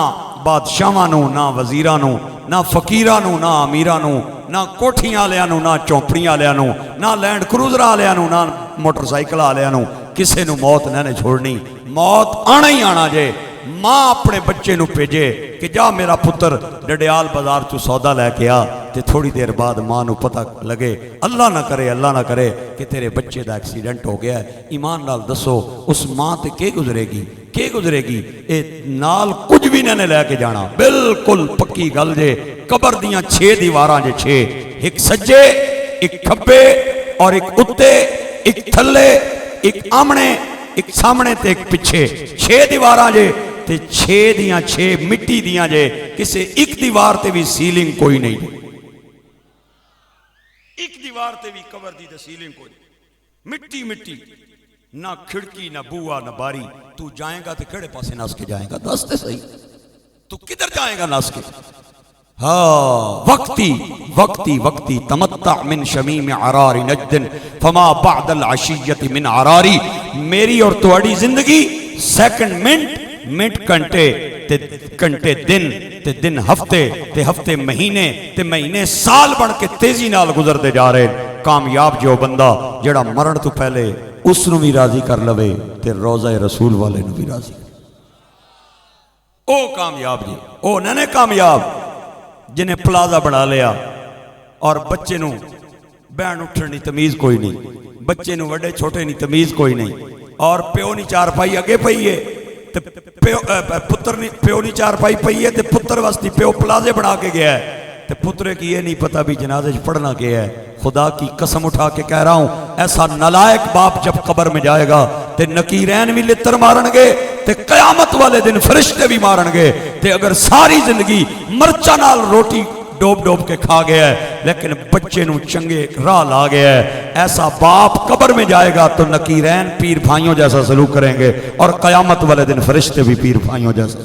بادشاہانوں نہ وزیرانوں، نہ فقیرانوں نہ امیرانوں، نہ کوٹھیاں والےانوں نہ چوپڑیاں والےانوں، نہ لینڈ کروزر والےانوں نہ موٹر سائیکل والےانوں، کسے نو موت نہ نے چھوڑنی۔ موت آنا ہی آنا جے۔ ماں اپنے بچے نو بھیجے کہ جا میرا پتر ڈڈیال بازار چو سودا لے کے آ، تے تھوڑی دیر بعد ماں نو پتہ لگے اللہ نہ کرے کہ تیرے بچے دا ایکسیڈنٹ ہو گیا ہے، ایمان نال دسو اس ماں تے کے گزرے گی؟ اے نال کچھ بھی نہ لے کے جانا، بالکل پکی گل جے۔ قبر دیاں 6 دیواراں جے، 6، ایک سجے، ایک کھبے اور ایک اتے، ایک تھلے، ایک آمنے، ایک سامنے تے ایک پچھے، 6 دیواراں جے تے 6 دیاں 6 مٹی دیاں جے، کسے ایک دیوار تے بھی سیلنگ کوئی نہیں، ایک دیوار تے بھی قبر دی تے سیلنگ کوئی نہیں، مٹی، نہ کھڑکی نہ بوا نہ باری۔ تو جائیں گا تے کھڑے پاسے ناس کے جائیں گا، دس تے صحیح تو کدھر جائیں گا ناس کے؟ ہاں وقتی تمتع من شمیم عرار نجد فما بعد العشیت من عراری۔ میری اور تواڈی زندگی سیکنڈ منٹ گھنٹے دن تے دن ہفتے تے ہفتے مہینے تے مہینے سال بن کے تیزی نال گزر دے جا رہے۔ کامیاب جو بندہ جڑا مرن تو پہلے اس نو بھی راضی کر لوے تے روضہ رسول والے نو بھی راضی، او کامیاب جی۔ او نہ کامیاب جنہیں پلازا بنا لیا اور بچے نو بہن اٹھن نہیں تمیز کوئی نہیں، بچے نو وڈے چھوٹے نہیں تمیز کوئی نہیں، اور پیو نہیں چار پائی اگے پئی ہے تے پیو نہیں چار پائی پئی ہے تے پتر واسطی پیو پلازے بنا کے گیا ہے تے پترے کی یہ نہیں پتہ بھی جنازے پڑھنا کیا ہے۔ خدا کی قسم اٹھا کے کہہ رہا ہوں، ایسا نلائق باپ جب قبر میں جائے گا تے نکیرین بھی لتر مارن گے تے قیامت والے دن فرشتے بھی مارن گے۔ تے اگر ساری زندگی مرچا نال روٹی ڈوب کے کھا گیا ہے لیکن بچے نو چنگے راہ لا گیا ہے، ایسا باپ قبر میں جائے گا تو نکیرین پیر بھائیوں جیسا سلوک کریں گے اور قیامت والے دن فرشتے بھی پیر بھائیوں جیسا۔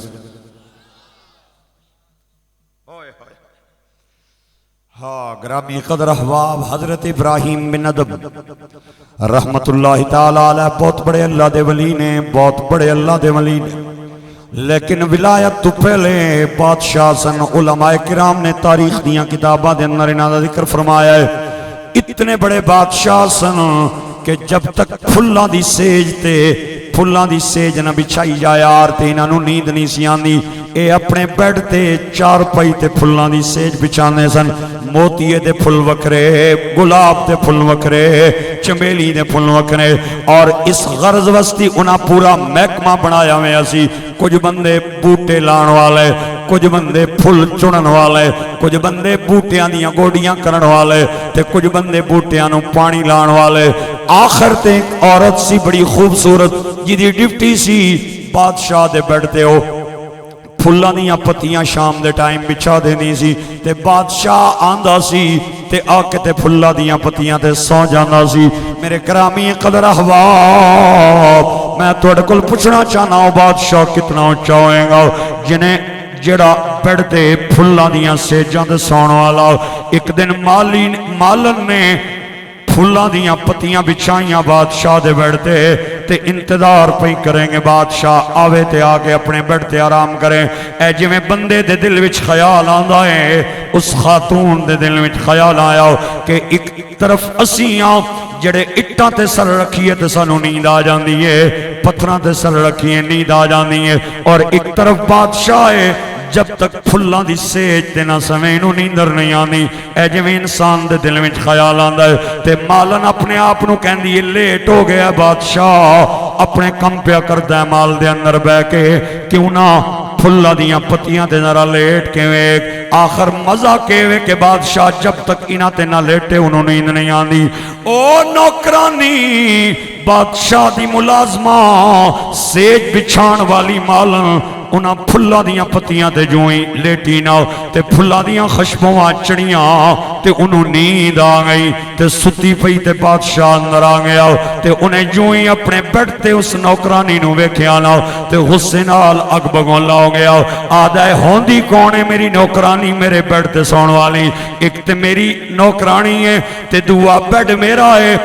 ہاں گرامی قدر احباب، حضرت ابراہیم بن ادم رحمت اللہ تعالی علیہ بہت بڑے اللہ دے ولی نے، بہت بڑے اللہ دے ولی نے، لیکن ولایت تو پہلے بادشاہ سن۔ علماء کرام نے تاریخ دیاں کتاباں دے اندر انہاں دا ذکر فرمایا ہے، اتنے بڑے بادشاہ سن کہ جب تک پھلاں دی سیج نہ بچھائی جائے یار تے انہاں نوں نیند نہیں سی آندی، اے اپنے بیڈ تے چار پائی تے پھلاں دی سیج بچھانے سن۔ موتیے دے پھل وکھرے، گلاب دے پھل وکھرے، چمیلی دے پھل وکھرے، اور اس غرض وستی انہاں پورا محکمہ بنایا ہویا سی۔ کچھ بندے بوٹے لان والے، کچھ بندے پھل چنن والے، کچھ بندے بوٹیاں دیاں گوڈیاں کرن والے تے کچھ بندے بوٹیاں نو پانی لان والے۔ آخر تے ایک عورت سی بڑی خوبصورت جدی ڈپٹی سی بادشاہ دے بیٹھ تے ہو، پھلاں دیاں پتیاں شام دے ٹائم بچھا دینی سی تے بادشاہ آندا سی تے آ کے تے پھلاں دیاں پتیاں تے سو جاندا سی۔ میرے کرامی قدر احباب، میں تواڈے کول پوچھنا چاہنا ہوں بادشاہ کتنا اونچا ہوئے گا جنہیں جڑا بیٹھ تے پھلاں دیاں سیجاں تے سون والا۔ ایک دن مالن نے پھلاں دیاں پتیاں بچھائیاں بادشاہ دے بیٹھتے تے انتظار پہ کریں گے بادشاہ آوے تے آگے اپنے بیٹھتے آرام کریں۔ اے جی میں بندے دے دل وچ خیال آندا ہے، اس خاتون دے دل وچ خیال آیا کہ ایک طرف اسیاں جڑے اٹھاں تے سر رکھیے تے سانو نیند آ جاندی ہے، پتھراں تے سر رکھیے نیند آ جاندی ہے اور ایک طرف بادشاہ ہے جب تک پھلاں دی سیج تے نہ سویں نو نیندر نہیں آندی اے جویں انسان دے دل وچ خیال آندا ہے تے مالن اپنے آپ نو کہندی ہے لیٹ ہو گیا بادشاہ اپنے کم پیا کردا ہے مال دے اندر بہ کے کیوں نہ پھلا دیاں پتیاں تے ذرا لیٹ کے ویک آخر مزہ کے وے کہ بادشاہ جب تک انہاں تے نہ لیٹے انہوں نیند نہیں آندی او نوکرانی بادشاہ دی ملازمہ سیج بچھان والی مالن انہاں پھلا دیاں پتیاں تے جوئیں لیٹی نہ تے پھلا دیاں خشبواں چڑیاں تے انہوں نیند آ گئی تے ستی پئی تے بادشاہ اندر آ گیا تے انہیں جوئیں اپنے بیٹھ تے اس نوکرانی نو ویکھیا نہ تے غصے نال اگ بگون لا گیا آدھا ہے ہوندی کون ہے میری نوکرانی میرے بیٹھ تے سون والی ایک تے میری نوکرانی ہے تے دعا بیٹھ میرا ہے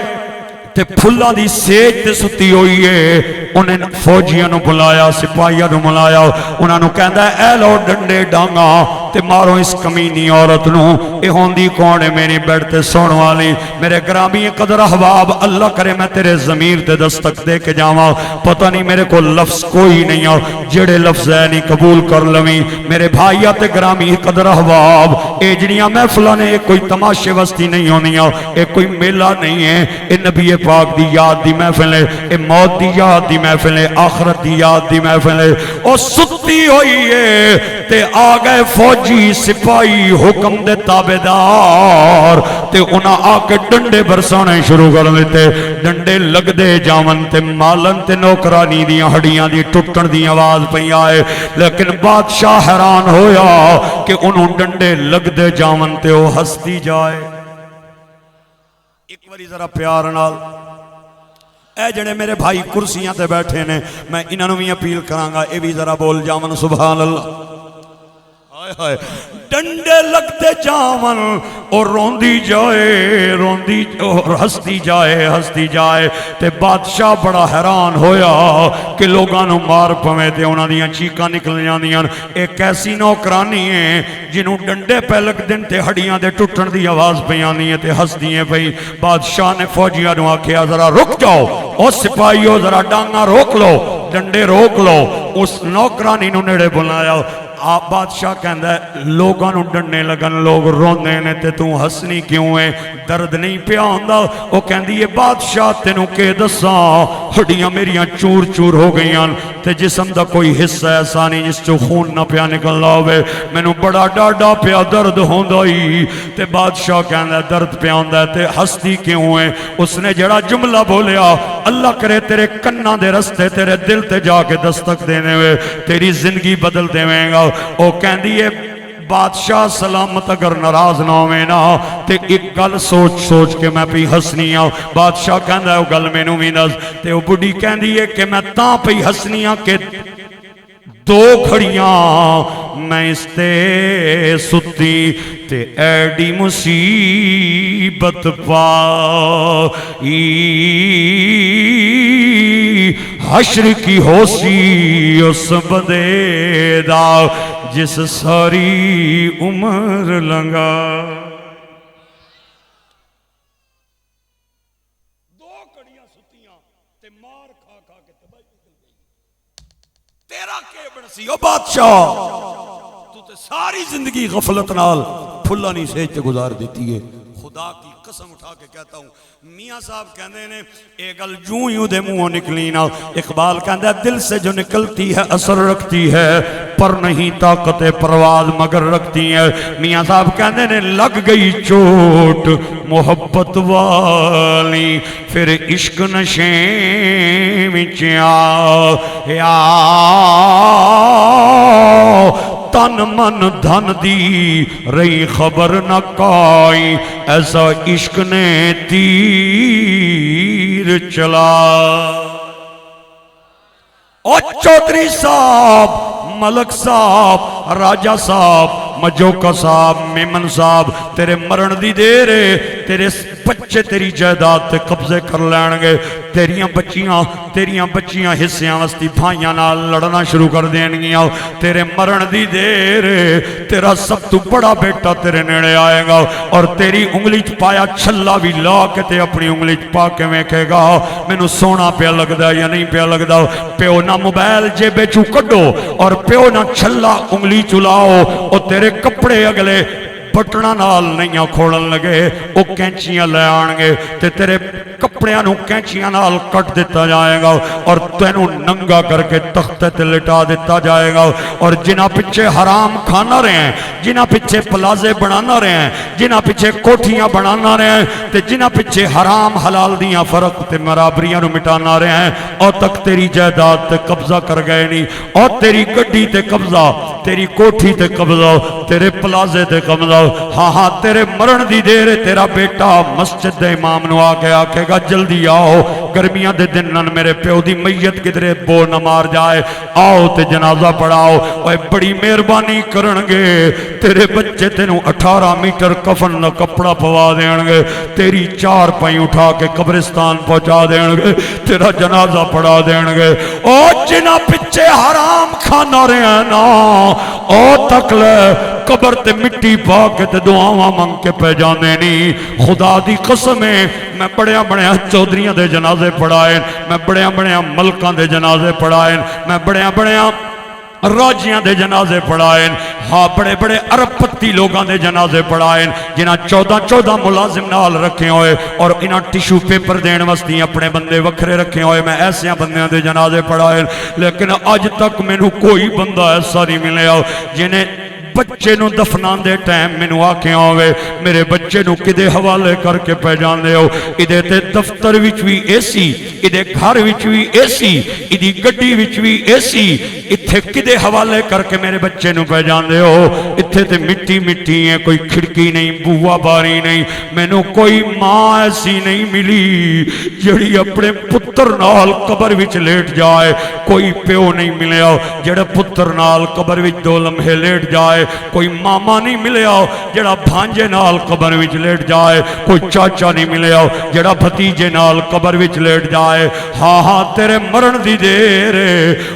تے پھلا دی سیج تے ستی ہوئی ہے انہیں فوجیاں نو بلایا سپاہیاں نو بلایا انہاں نو کہندا ہے اے لو ڈنڈے ڈانگا تے مارو اس کمینی عورت نو اے ہوندی کون ہے میری بیٹھ تے سون والی میرے گرامی قدر احباب اللہ کرے میں تیرے ضمیر تے دستک دے کے جاواں پتہ نہیں میرے کو لفظ کوئی نہیں آ جڑے لفظ ہے نہیں قبول کر لویں میرے بھائیاں تے گرامی قدر احباب اے جڑیاں محفلاں نے کوئی تماشے وستی نہیں ہونیاں اے کوئی میلہ نہیں ہے اے نبی پاک دی یاد دی محفل ہے اے موت دی یاد دی محفل ہے آخرت دی یاد دی محفل ہے او ستی ہوئی ہے تے آگئے فوجی سپاہی حکم دے تابدار تے انہاں آکے ڈنڈے برسانے شروع کر لیتے ڈنڈے لگ دے جاون تے مالن تے نوکرانی دیاں ہڈیاں دی ٹوٹن دی آواز پئی آئے لیکن بادشاہ حیران ہویا کہ انہوں ڈنڈے لگ دے جاون تے وہ ہستی جائے ایک باری ذرا پیار نال اے جڑے میرے بھائی کرسیاں تے بیٹھے نے میں انہاں نوں بھی اپیل کراں گا اے بھی ذرا بول جاون سبحان اللہ ہائے ہائے ڈنڈے لگتے جاون اور روندی جائے روندی اور ہستی جائے تے بادشاہ بڑا حیران ہویا کہ لوگاں نوں مار پویں تے انہاں دیاں چیکاں نکل جاندیاں ایک ایسی نوکرانی ہے جنوں ڈنڈے پہ لگ دن تے ہڈیاں دے ٹوٹن دی آواز پئی آندی ہے تے ہسدی ہیں پئی بادشاہ نے فوجیاں نوں آکھیا ذرا رک جاؤ او سپاہیو ذرا ڈانگاں روک لو ڈنڈے روک لو اس نوکرانی نوں نیڑے بلایا آپ بادشاہ کہندا ہے لوگاں نوں ڈنڈے لگن لوگ روندے نے تے تو ہسنی کیوں ہے درد نہیں پیا ہوندا او کہندی ہے بادشاہ تینوں کہ دساں ہڈیاں میریاں چور چور ہو گئیاں تے جسم دا کوئی حصہ ایسا نہیں جس چوں خون نہ پیا نکلدا ہوے مینوں بڑا ڈاڈا پیا درد ہوندا ہی تے بادشاہ کہندا ہے درد پیا ہوندا ہے تے ہستی کیوں ہے اس نے جڑا جملہ بولیا اللہ کرے تیرے کناں دے رستے تیرے دل تے جا کے دستک دینے ہوئے تیری زندگی بدل دیویں گا او کہندی ہے بادشاہ سلامت اگر ناراض نہ ہوئے نا تے ایک گل سوچ کے میں پی ہسنی آؤں بادشاہ کہندا ہے او گل میں نو بھی نز تے او بڑی کہندی ہے کہ میں تاں پی ہسنی آؤں کہ دو کھڑیاں میں اس تے ستی تے ایڈی مصیبت پائی حشر کی ہو سی اس بدے دا جس ساری عمر لنگا دو کڑیاں ستیاں تے مار کھا کھا کے تباہی نکل گئی تیرا کے بنسی او بادشاہ تو تے ساری زندگی غفلت نال پھلانی سیج تے گزار دیتی ہے خدا کی قسم اٹھا کے کہتا ہوں میاں صاحب کہندے نے ایک گل جوں یوں دے منہوں نکلی نا اقبال کہندا ہے دل سے جو نکلتی ہے اثر رکھتی ہے پر نہیں طاقت پرواز مگر رکھتی ہے میاں صاحب کہندے نے لگ گئی چوٹ محبت والی پھر عشق نشیں وچ آ تن من دھن دی رہی خبر نہ کائی ایسا عشق نے تیر چلا او چودھری صاحب ملک صاحب راجہ صاحب مجوکا صاحب میمن صاحب تیرے مرن دی دیر ہے تیرے بچے تیری جائیداد تے قبضے کر لین گے، تیریاں بچیاں حصیاں وستی بھائیاں نال لڑنا شروع کر دین گیاں، تیرے مرن دی دیر تیرا سب تو بڑا بیٹا تیرے نیڑے آئے گا اور تیری انگلی چ پایا چھلا بھی لا کے تے اپنی انگلی چ پا کے ویکھے گا مینوں سونا پیا لگدا یا نہیں پیا لگدا۔ پیو نہ موبائل جیبے چوں کڈو اور پیو نہ چھلا انگلی چلاؤ، او تیرے کپڑے اگلے بٹنا نال نہیں کھولن لگے، وہ کینچیاں لے آن گے تے تیرے کپڑیاں نو کینچیاں نال کٹ دیتا جائے گا اور تینوں ننگا کر کے تختے تے لٹا دیتا جائے گا۔ اور جنہ پیچھے حرام کھانا رہے ہیں، جنہ پیچھے پلازے بنانا رہے ہیں، جنہ پیچھے کوٹھیاں بنانا رہے ہیں تے جنہ پیچھے حرام حلال دیاں فرق تے برابریاں نو مٹانا رہے ہیں، اور تک تیری جائیداد تے قبضہ کر گئے نہیں، اور تیری گڈی تے قبضہ، تیری کوٹھی تے قبضہ، تیرے پلازے تے قبضہ۔ ہاں تیرے مرن دی دیر تیرا بیٹا مسجد دے امام نو آ کے آکھے گا جلدی آؤ، گرمیاں دے دن نن میرے پیو دی میت کدرے بو نہ مار جائے، آؤ تے جنازہ پڑھاؤ۔ اوے بڑی مہربانی کرن گے، تیرے بچے تینوں 18 میٹر کفن دا کپڑا پوا دین گے، تیری 4 پائی اٹھا کے قبرستان پہنچا دین گے، تیرا جنازہ پڑھا دین گے۔ او جنہ پچھے حرام کھانا رہے ہیں نا، او تک لے قبر تے مٹی پا کے تے دعاواں منگ کے پہ جانے نہیں۔ خدا دی قسم ہے میں بڑیاں بڑیاں چودھریاں دے جنازے پڑھائیں، میں بڑیاں بڑیاں ملکاں دے جنازے پڑھائیں، میں بڑیاں بڑیاں راجیاں دے جنازے پڑھائیں، ہاں بڑے بڑے ارب پتی لوگاں دے جنازے پڑھائیں جنہاں 14 ملازم نال رکھے ہوئے اور انہاں ٹیشو پیپر دین وستی اپنے بندے وکھرے رکھے ہوئے، میں ایسے بندیاں دے جنازے پڑھائیں، لیکن آج تک مینوں کوئی بندہ ایسا نہیں ملیا جنہیں بچے نو دفنان دے ٹائم مینوں آکھے ہوئے میرے بچے نو کدے حوالے کر کے پہ جاندے ہو، ادھے تے دفتر وچ وی اے سی، ادھے گھر وچ وی اے سی، ادھی گڈی وچ وی اے سی، اتھے کدے حوالے کر کے میرے بچے نو پہ جاندے ہو، اتھے تے مٹی مٹی ہے، کوئی کھڑکی نہیں، بوا باری نہیں، مینوں کوئی ماں ایسی نہیں ملی جڑی اپنے پتر نال قبر وچ لیٹ جائے، کوئی پیو نہیں ملیا جڑا پتر نال قبر وچ 2 لمحے لیٹ جائے، کوئی ماما نہیں ملیا جڑا بھانجے نال قبر وچ لیٹ جائے، کوئی چاچا نہیں ملیا جڑا بھتیجے نال قبر وچ لیٹ جائے۔ ہاں تیرے مرن دی دیر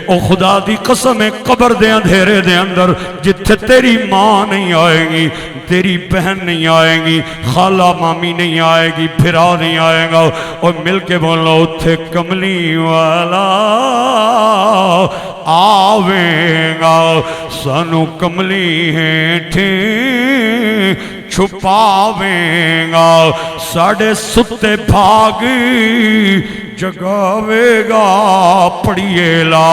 او خدا دی قسم ہے، قبر دے اندھیرے دے اندر جتھے تیری ماں نہیں آئے گی، تیری بہن نہیں آئے گی، خالہ مامی نہیں آئے گی، پھرا نہیں آئے گا، اور مل کے بولو اتھے کملی والا آویں گا، سانو کملی ہیٹھیں چھپاویں گا، ساڑے ستے بھاگ جگاوے گا پڑیے لا۔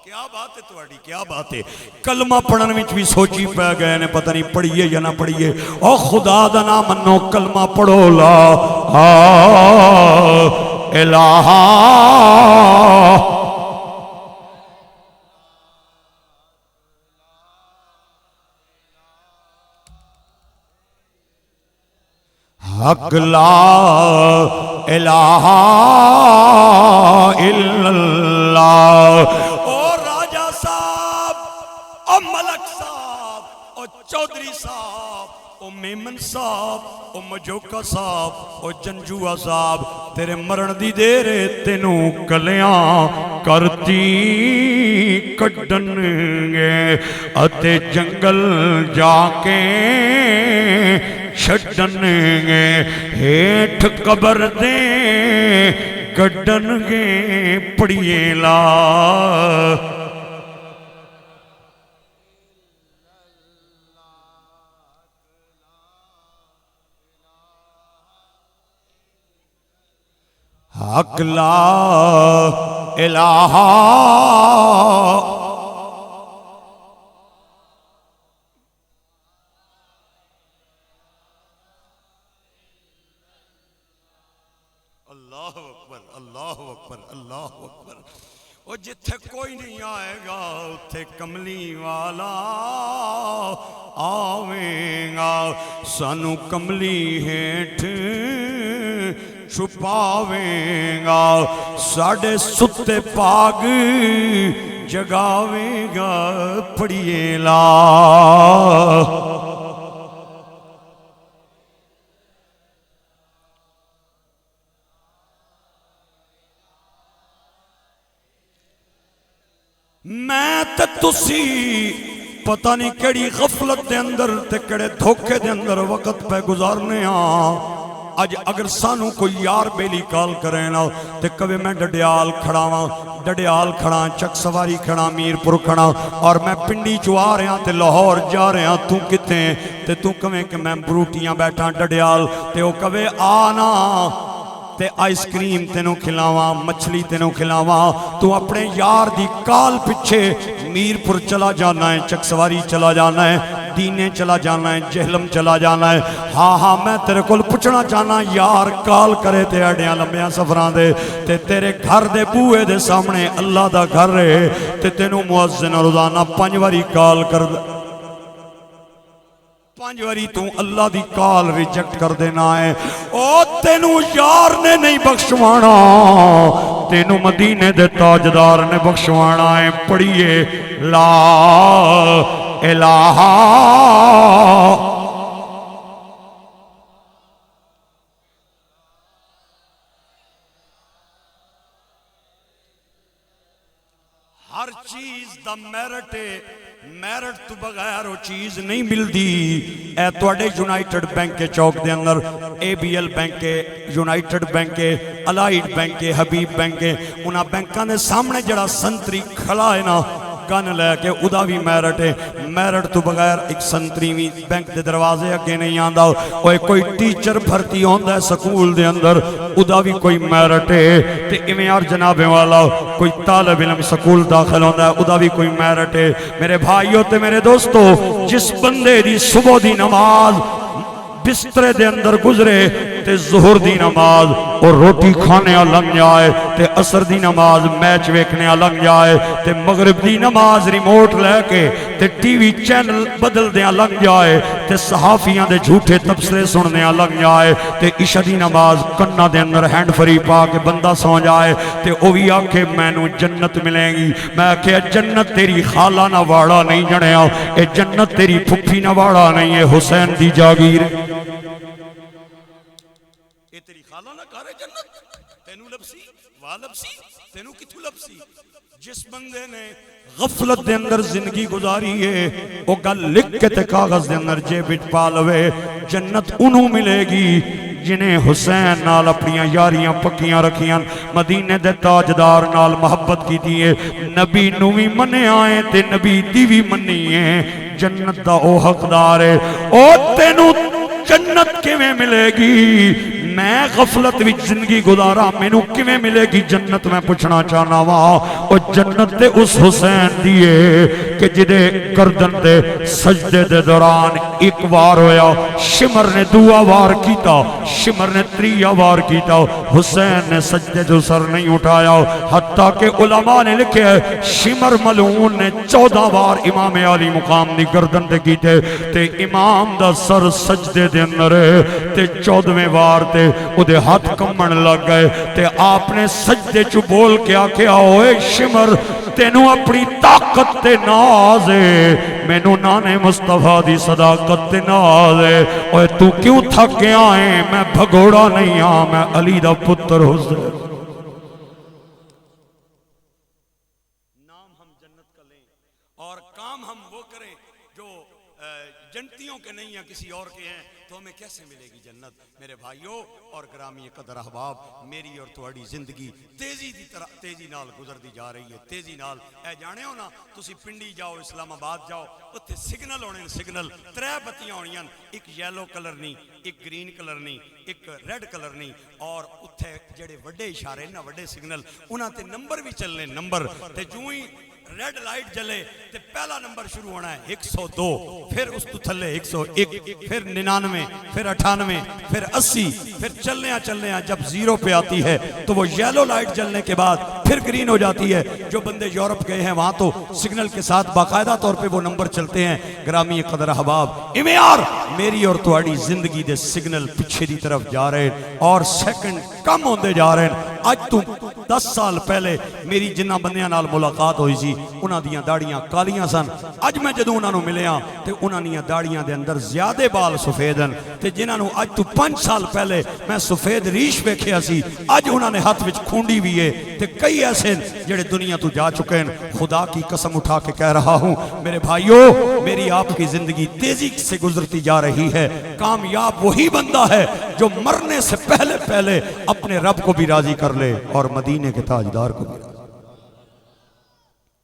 کیا بات ہے تواڈی، کیا بات ہے، کلمہ پڑھن وچ بھی سوچی پہ گئے نے پتہ نہیں پڑھیے یا نہ پڑھیے، او خدا دا نام منو کلمہ پڑھو لا الہ حق لا الہ الا اللہ۔ ملک صاحب او چودھری صاحب او میمن صاحب او مجوکا صاحب او جنجوہ صاحب تیرے مرن دی دیر تینوں کلیاں کرتی کڈن گے اتے جنگل جا کے چھڈن گے، ہیٹھ قبر دے کڈن گے پڑیے لا۔ حق لا الہ اللہ اکبر اللہ اکبر اللہ اکبر۔ وہ جتھے کوئی نہیں آئے گا اتھے کملی والا آویں گا، سانو کملی ہیٹھ چھپاویں گا، ساڑے ستے پاگ جگاوے گا پڑھیے لا میں تے تسی پتہ نہیں کیڑی غفلت دے اندر تے کیڑے دھوکے دے اندر وقت پہ گزارنے اج اگر سانو کوئی یار بیلی کال کرے نا تے کبھی میں ڈڈیال کھڑا چک سواری کھڑا میر پور کھڑا اور میں پنڈی چوا رہا تے لاہور جا رہا تو کتے تے تو کہیں کہ میں بروٹیاں بیٹھا ڈڈیال تے وہ کبھی آنا تے آئس کریم تینوں کھلاواں مچھلی تینوں کھلاواں تو اپنے یار دی کال پچھے میر پور چلا جانا ہے چک سواری چلا جانا ہے دینے چلا جانا ہے جہلم چلا جانا ہے ہاں میں تیرے کول پوچھنا چاہنا یار کال کرے تے اڈیاں لمبیاں سفران دے تے تیرے گھر دے بوئے دے سامنے اللہ دا گھر رہے تے تینوں مؤذن روزانہ 5 واری کال کر دے 5 واری تو اللہ دی کال ریجیکٹ کر دینا ہے او تینوں یار نے نہیں بخشوانا تینوں مدینے دے تاجدار نے بخشوانا ہے پڑھیے لا الہ ہر چیز دا میرٹ تو بغیر وہ چیز نہیں ملدی اے توڑے یونائٹڈ بینک کے چوک دے اندر ABL بینک کے یونائٹڈ بینک کے الائیڈ بینک کے حبیب بینک کے انہاں بینکاں دے سامنے جڑا سنتری کھلا ہے نا گن لے کے ادا بھی میرٹ ہے میرٹ تو بغیر ایک سنتریوی بینک دے دروازے اگے نہیں آندہ اوہ کوئی ٹیچر بھرتی ہوندہ ہے سکول دے اندر ادا بھی کوئی میرٹ ہے تے امیار جنابے والا کوئی طالب علم سکول داخل ہوندہ ہے ادا بھی کوئی میرٹ ہے میرے بھائیوں تے میرے دوستو جس بندے دی صبح دی نماز بسترے دے اندر گزرے تے ظہر دی نماز اور روٹی کھانے لنگ جائے تے عصر دی نماز میچ ویکھنے لنگ جائے تے مغرب دی نماز ریموٹ لے کے تے ٹی وی چینل بدل دیا لنگ جائے تے صحافیاں دے جھوٹے تبصرے سننے لنگ جائے تے عشاء دی نماز کنہ دے اندر ہینڈ فری پا کے بندہ سو جائے تے او بھی آکھے مینوں جنت ملیں گی میں آکھے جنت تیری خالہ نہ واڑا نہیں جنیا اے جنت تیری پھپھی نہ واڑا نہیں ہے حسین دی جاگیر اے تیری خالہ نہ کارے جنت تینوں لبسی واہ لبسی تینوں کتھو لبسی جس بندے نے غفلت دے اندر زندگی گزاری ہے وہ گل لکھ کے تے کاغذ دے اندر جیبٹ پا لوے جنت انہوں ملے گی جنہیں حسین نال اپنیاں یاریاں پکیاں رکھیاں مدینے دے تاجدار نال محبت کی دیئے نبی نوی منے آئے تے نبی دیوی منیے جنت دا او حقدار ہے او تینوں جنت کیویں ملے گی میں غفلت وچ زندگی گزارا مینوں کیویں ملے گی جنت میں پوچھنا چاہنا وا او جنت تے اس حسین دیے کہ جدے گردن دے سجدے دے دوران ایک وار ہویا شمر نے دعا وار کیتا شمر نے 3 وار کیتا حسین نے سجدے جو سر نہیں اٹھایا حتیٰ کہ علماء نے لکھے شمر ملعون نے 14 وار امام علی مقام دی گردن دے کیتے تے امام دا سر سجدے دے اندر تے 14ویں وار تے او دے ہاتھ کمن لگ گئے تے آپ نے سجدے چو بول کے آکے آئے شمر تینوں اپنی طاقت تے ناز ہے مینوں نانے مصطفیٰ دی صداقت تے ناز ہے اوہ تو کیوں تھک گیا ہے میں بھگوڑا نہیں ہاں میں علی دا پتر حسین نام ہم جنت کا لیں اور کام ہم وہ کریں جو جنتیوں کے نہیں ہیں کسی اور کے ہیں تو ہمیں کیسے ملے گی جنت میرے بھائیوں اور گرامی قدر احباب میری اور تہاڈی زندگی تیزی نال گزر دی جا رہی ہے تیزی نال اے جانے ہو نا تسی پنڈی جاؤ اسلام آباد جاؤ اتھے سگنل ہونے سگنل 3 بتیاں ہونیاں ایک یلو کلر نہیں ایک گرین کلر نہیں ایک ریڈ کلر نہیں اور اتھے جڑے وڈے اشارے نا وڈے سگنل انہاں تے نمبر بھی چلنے نمبر تے جو ہی ریڈ لائٹ جلے تے پہلا نمبر شروع ہونا ہے 102 پھر اس تو تھلے 101 پھر 99 پھر 98 پھر 80 پھر چلنے جب 0 پہ آتی ہے تو وہ یلو لائٹ جلنے کے بعد پھر گرین ہو جاتی ہے جو بندے یورپ گئے ہیں وہاں تو سگنل کے ساتھ باقاعدہ طور پہ وہ نمبر چلتے ہیں گرامی قدر احباب امیار میری اور تہاڈی زندگی دے سگنل پیچھے دی طرف جا رہے اور سیکنڈ کم ہوندے جا رہے ہیں. اج تو 10 سال پہلے میری جنہ بندیاں نال ملاقات ہوئی سی انہاں دیاں داڑیاں کالیاں سن. اج میں جدوں انہاں نوں ملیا تے انہاں دیاں داڑیاں دے اندر زیادہ بال سفید ہیں تے جنہاں نوں اج تو 5 سال پہلے میں سفید ریش ویکھیا سی اج انہاں نے ہاتھ وچ کھونڈی بھی ہے تے کئی ایسے جڑے دنیا تو جا چکے ہیں. خدا کی قسم اٹھا کے کہہ رہا ہوں میرے بھائیوں میری آپ کی زندگی تیزی سے گزرتی جا رہی ہے. کامیاب وہی بندہ ہے جو مرنے سے پہلے پہلے اپنے رب کو بھی راضی کر لے اور مدینے کے تاجدار کو بھی.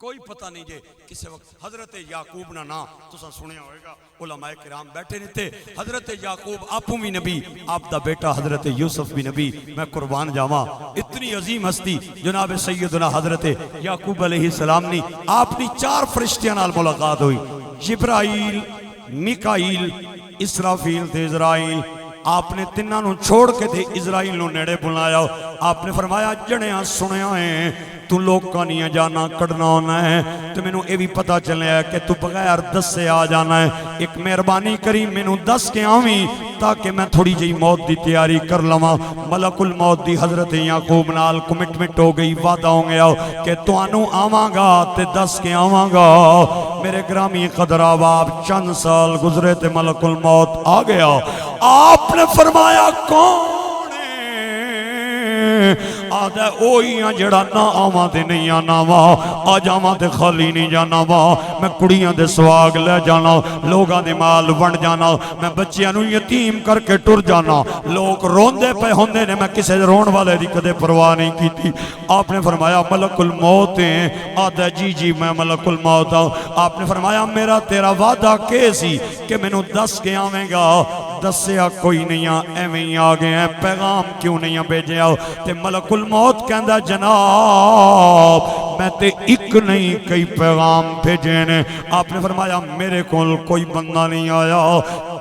کوئی پتہ نہیں جے کسے وقت حضرت یعقوب نا تساں سنیا ہوئے گا علماء کرام بیٹھے نہیں تھے. حضرت یعقوب آپوں بھی نبی آپ دا بیٹا حضرت یوسف بھی نبی. میں قربان جاواں اتنی عظیم ہستی جناب سیدنا حضرت یعقوب علیہ السلام نے آپ نے 4 فرشتیاں نال ملاقات ہوئی. جبرائیل، میکائیل، اسرافیل تے اسرائیل. آپ نے تنہاں نوں چھوڑ کے تے اسرائیل نوں نیڑے بلایا. آپ نے فرمایا جنیاں سنیا ہے تو لوگ کا نہیں جانا کڑنا ہونا ہے تو میں نو اے بھی پتا چلے ہے کہ تو بغیر دس سے آ جانا ہے. ایک مہربانی کری میں نو 10 کے آویں تاکہ میں تھوڑی جی موت دی تیاری کر لواں. ملک الموت دی حضرت یعقوب نال کمٹمنٹ ہو گئی وعدہ ہو گیا کہ توانوں آواں گا تے 10 کے آواں گا. میرے گرامی قدر آباب چند سال گزرے تے ملک الموت آ گیا. آپ نے فرمایا کون آدھے اوہی ہیں جڑا نہ آواں تے نہیں آنا وا آج آواں تے خالی نہیں جانا وا. میں کڑیاں دے سواگ لے جانا لوگاں دے مال ونڈ جانا میں بچیاں نوں یتیم کر کے ٹر جانا. لوگ روندے پہ ہوندے نے میں کسے رون والے دی کدے پرواہ نہیں کیتی. آپ نے فرمایا ملک الموت ہیں. آدھے جی میں ملک الموت ہوں. آپ نے فرمایا میرا تیرا وعدہ کیسی کہ میں نوں 10 کے آویں گا. دسیا کوئی نہیں ایویں ہی آ گئے ہیں پیغام کیوں نہیں بھیجیا. تے ملک الموت کہندا جناب میں تے ایک نہیں کئی پیغام بھیجے نے. آپ نے فرمایا میرے کول کوئی بندہ نہیں آیا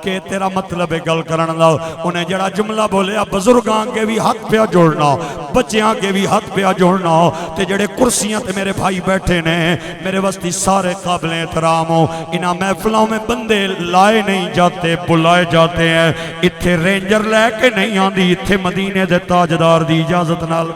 کہ تیرا مطلب ہے گل کرن دا. انہیں جڑا جملہ بولیا بزرگاں کے بھی ہاتھ پہ جوڑنا بچیاں کے بھی ہاتھ پہ جوڑنا تے جڑے کرسیاں تے میرے بھائی بیٹھے نے میرے واسطے سارے قابل احترام ہو. انہاں محفلوں میں بندے لائے نہیں جاتے بلائے جاتے ہیں. اتھے رینجر لے کے نہیں آندی اتھے مدینے دے تاجدار دی اجازت نال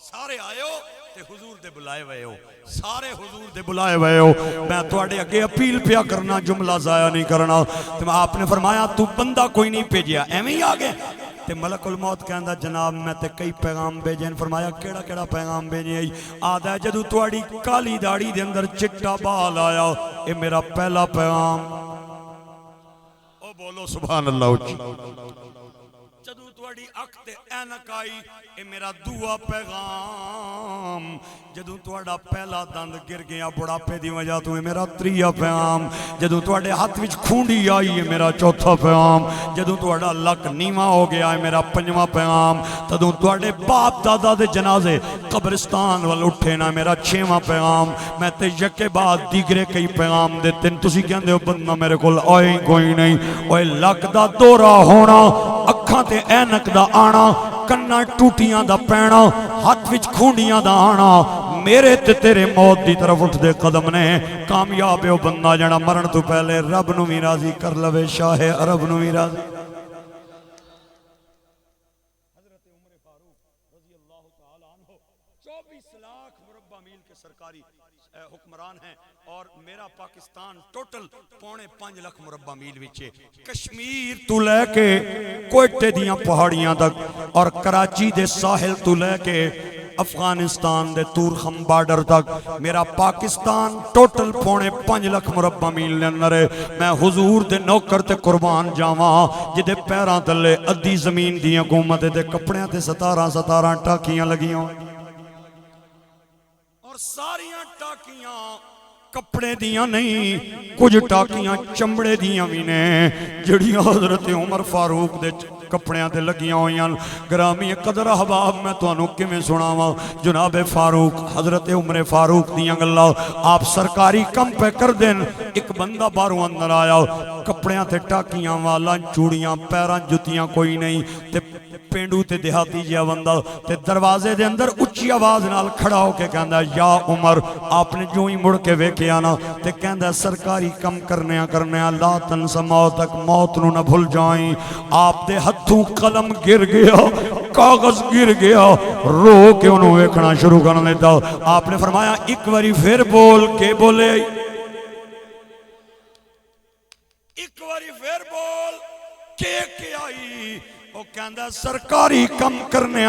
سارے آئے ہو تے حضور دے بلائے ہوئے ہو سارے حضور دے بلائے ہوئے ہو. میں تواڈے اگے اپیل پیا کرنا جملہ ضائع نہیں کرنا. تے آپ نے فرمایا تو بندہ کوئی نہیں بھیجیا ایویں ہی آ گئے. تے ملک الموت کہندا جناب میں تے کئی پیغام بھیجے. فرمایا کیڑا کیڑا پیغام بھیجے. آدھا جدوں تواڈی کالی داڑھی دے اندر چٹا بال آیا اے میرا پہلا پیغام. او بولو سبحان اللہ. جدوں تواڈی اکھ تے اینک آئی اے میرا دعا پیغام. جدوں تواڈا پہلا دند گر گیا بڑھاپے دی وجہ تو اے میرا 3 پیغام. جدوں تواڈے ہاتھ وچ کھونڈی آئی اے میرا 4 پیغام. جدوں تواڈا لک نیواں ہو گیا اے میرا 5واں پیغام. جدوں تواڈے باپ دادا دے جنازے قبرستان ول اٹھے نا میرا 6واں پیغام. میں تے یکے بعد دیگرے کئی پیغام دتے تسی کہندے ہو بندہ میرے کول آئے کوئی نہیں. اوے لک دا دورہ ہونا اکھاں تے اینک دا آنا کنا ٹوٹیاں دا پینا ہاتھ وچ کھونڈیاں دا آنا میرے تے تیرے موت دی طرف اٹھ دے قدم نے. کامیاب ہے وہ بندہ جڑا مرن تو پہلے رب نو بھی راضی کر لوے شاہ عرب نو بھی راضی. حضرت عمر فاروق رضی اللہ تعالی عنہ 24 لاکھ مربع میل کے سرکاری حکمران ہیں اور میرا پاکستان ٹوٹل 4.5 لاکھ مربع میل وچ کشمیر تو لے کے کوئٹے دیاں پہاڑیاں تک اور کراچی دے ساحل تو لے کے افغانستان دے تورخم بارڈر تک میرا پاکستان ٹوٹل 4.5 لاکھ مربع میل دے اندر ہے. میں حضور دے نوکر تے قربان جاواں جدے پیراں تلے ادھی زمین دی حکومت دے کپڑیاں تے 17 ٹاکیاں لگیاں اور ساریاں ٹاکیاں کپڑے دیاں نہیں کچھ ٹاکیاں چمڑے دیاں بھی نے جڑیاں حضرت عمر فاروق دے کپڑیاں تے لگیاں ہویاں. گرامی قدر احباب میں تانوں کیویں سناواں جناب فاروق حضرت عمر فاروق دیاں گلاں. آپ سرکاری کم پہ کر دین ایک بندہ باہروں اندر آیا کپڑیاں تے ٹاکیاں والاں چوڑیاں پیراں جتیاں کوئی نہیں تے پینڈو تے دیہاتی جہا بندہ تے دروازے دے اندر اچھی آواز نال کھڑا ہو کے کہندا یا عمر. آپ نے جو ہی مڑ کے ویکھے آنا تے کہندا سرکاری کم کرنے لا تنس موتک, موت نو نہ بھول جائیں. آپ دے ہتھوں قلم گر گیا, کاغذ گر گیا, رو کے انہوں ویکھنا شروع کرنے دیتا. آپ نے فرمایا ایک واری پھر بول کے بولے, ایک واری پھر بول کے آئی. وہ کہندا سرکاری کم کرنے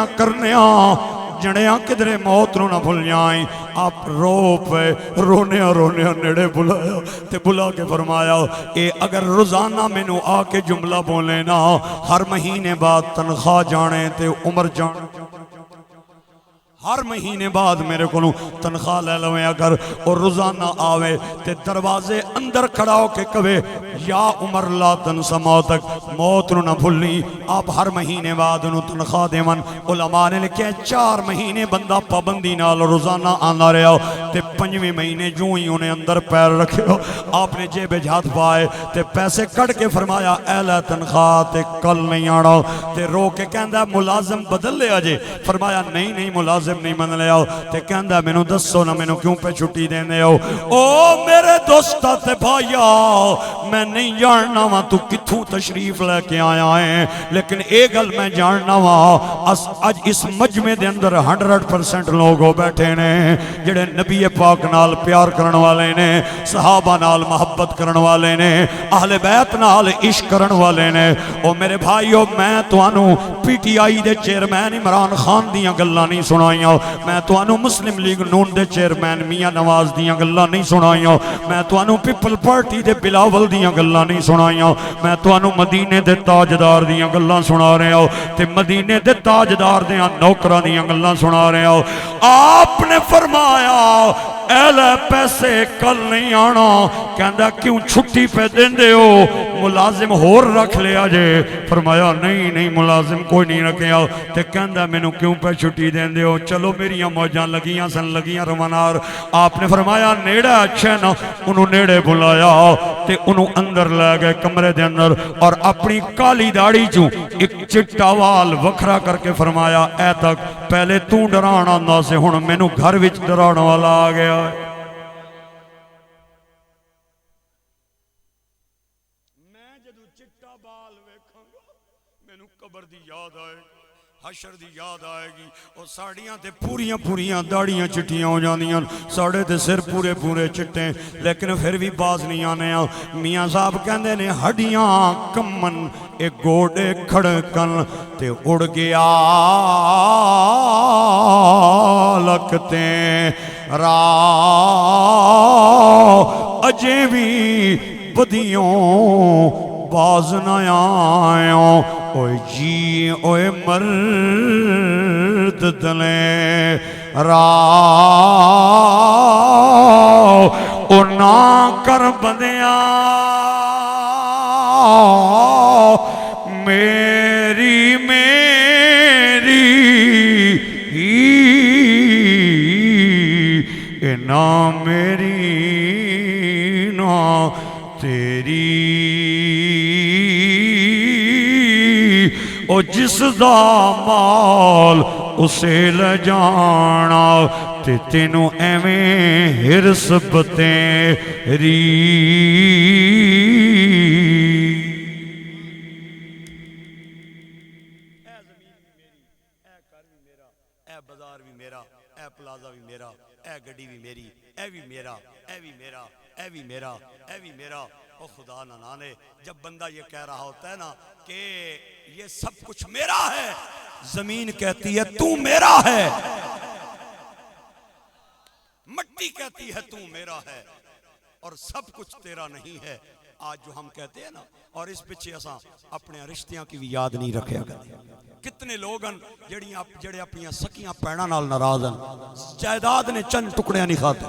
جڑیاں کدرے موت نو نہ بھول جائیں. آپ رو پہ رونے نیڑے بلایا تے بلا کے فرمایا اے اگر روزانہ میں نو آ کے جملہ بولے نا, ہر مہینے بعد تنخواہ جانے تے عمر جانے, ہر مہینے بعد میرے کو تنخواہ لے لویں اگر, اور روزانہ آوے تے دروازے اندر کھڑا ہو کے کہے یا عمر لا تنس موتک, موت نو نہ بھولنی. آپ ہر مہینے بعد انہوں تنخواہ دے من. علماء نے لکھے 4 مہینے بندہ پابندی نال روزانہ آنا رہا تے 5ویں مہینے جو ہی انہیں اندر پیر رکھے ہو آپ نے جیب ہاتھ پائے تے پیسے کٹ کے فرمایا اے لے تنخواہ تے کل نہیں آنا. تے رو کے کہندا ملازم بدل لیا جے. فرمایا نہیں ملازم نہیں من لیا. تے کہندا مینوں دسو نا مینوں کیوں پہ چھٹی دیندے ہو. او میرے دوستا تے بھائیا میں نہیں جاننا وا تو کتھوں تشریف لے کے آیا ہے, لیکن ایک گل میں جاننا وا اج اس مجمع دے اندر 100% لوگ بیٹھے نے جڑے نبی پاک نال پیار کرن والے نے, صحابہ نال محبت کرن والے نے, اہل بیت نال عشق کرن والے نے. او میرے بھائیو میں تانوں P T I they chairman Imran Khan دیاں گلاں نہیں سنائیاں, میں تانوں مسلم لیگ نون دے چیئرمین میاں نواز دیاں گلاں نہیں سنائیاں, میں تانوں پیپل پارٹی دے بلاول دیاں گلاں نہیں سنائیاں, میں تانوں مدینے دے تاجدار دیاں گلاں سنا رہے ہو تے مدینے دے تاجدار دیاں نوکراں دیاں گلاں سنا رہے ہو. آپ نے فرمایا اے لے پیسے کل نہیں آنا. کہندا کیوں چھٹی پہ دیندے ہو, ملازم ہور رکھ لیا جے. فرمایا نہیں ملازم کوئی نہیں رکھیا. تے کہندا مینوں کیوں پہ چھٹی دیندے ہو, چلو میریاں موجاں لگیاں روانار. آپ نے فرمایا نیڑا اچھا نا, انہوں نیڑے بلایا تے انہوں اندر لے گئے کمرے دے اندر, اور اپنی کالی داڑھی چوں ایک چٹا وال وکھرا کر کے فرمایا اے تک پہلے تو ڈرانا آندا سے ہن مینوں گھر وچ ڈرانا والا آ گیا ہے. میں جدوں چٹا بال ویکھاں گا مینوں قبر دی یاد آئے گی, حشر دی یاد آئے گی. اور ساڑیاں تے پوریاں داڑیاں چٹیاں ہو جاندیاں, ساڑے تے سر پورے چٹے, لیکن پھر بھی باز نہیں آنے. میاں صاحب کہندے نے ہڈیاں کمن اے گوڑے کھڑکن تے اڑ گیا لکتے راہ اجے بھی بدیوں باز نہ آیوں. اوے جی اوے مرد دلے راہ او نہ کر بندیاں میری اے نا میری نا تیری. او جس دا مال اسے لے جانا تے تینوں ایویں ہرس بتیری. اے زمین بھی میری, اے گھر بھی میرا, اے بازار بھی میرا, اے پلازا بھی میرا, اے گڈی بھی میری, اے بھی میرا, اے بھی میرا, اے بھی میرا, اے بھی میرا. او خدا نہ نانے جب بندہ یہ کہہ رہا ہوتا ہے نا کہ یہ سب کچھ میرا ہے, زمین کہتی ہے تو میرا ہے, مٹی کہتی ہے تو میرا ہے, اور سب کچھ تیرا نہیں ہے. آج جو ہم کہتے ہیں نا, اور اس پچھے اساں اپنے رشتیاں کی بھی یاد نہیں رکھے گا. کتنے لوگ جڑے اپنی سکیاں پیڑاں نال ناراض ہیں, جائیداد نے چند ٹکڑیاں نہیں کھاتے.